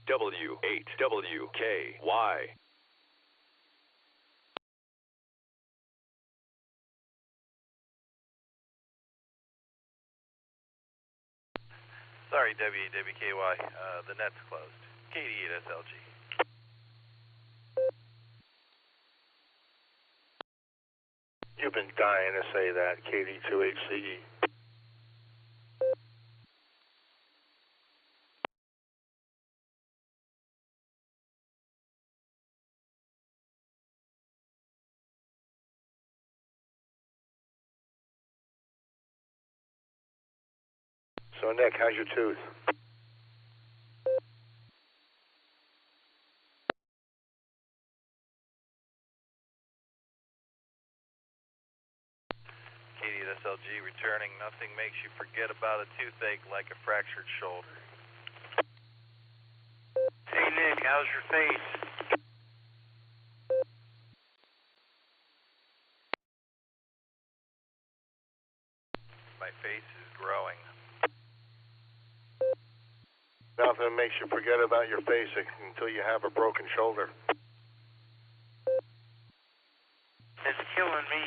W8WKY. Sorry, W8WKY, the net's closed. KD8SLG. You've been dying to say that, KD2HCE. So, Nick, how's your tooth? KD8SLG returning. Nothing makes you forget about a toothache like a fractured shoulder. Hey, Nick, how's your face? My face is growing. Nothing makes you forget about your face until you have a broken shoulder. It's killing me.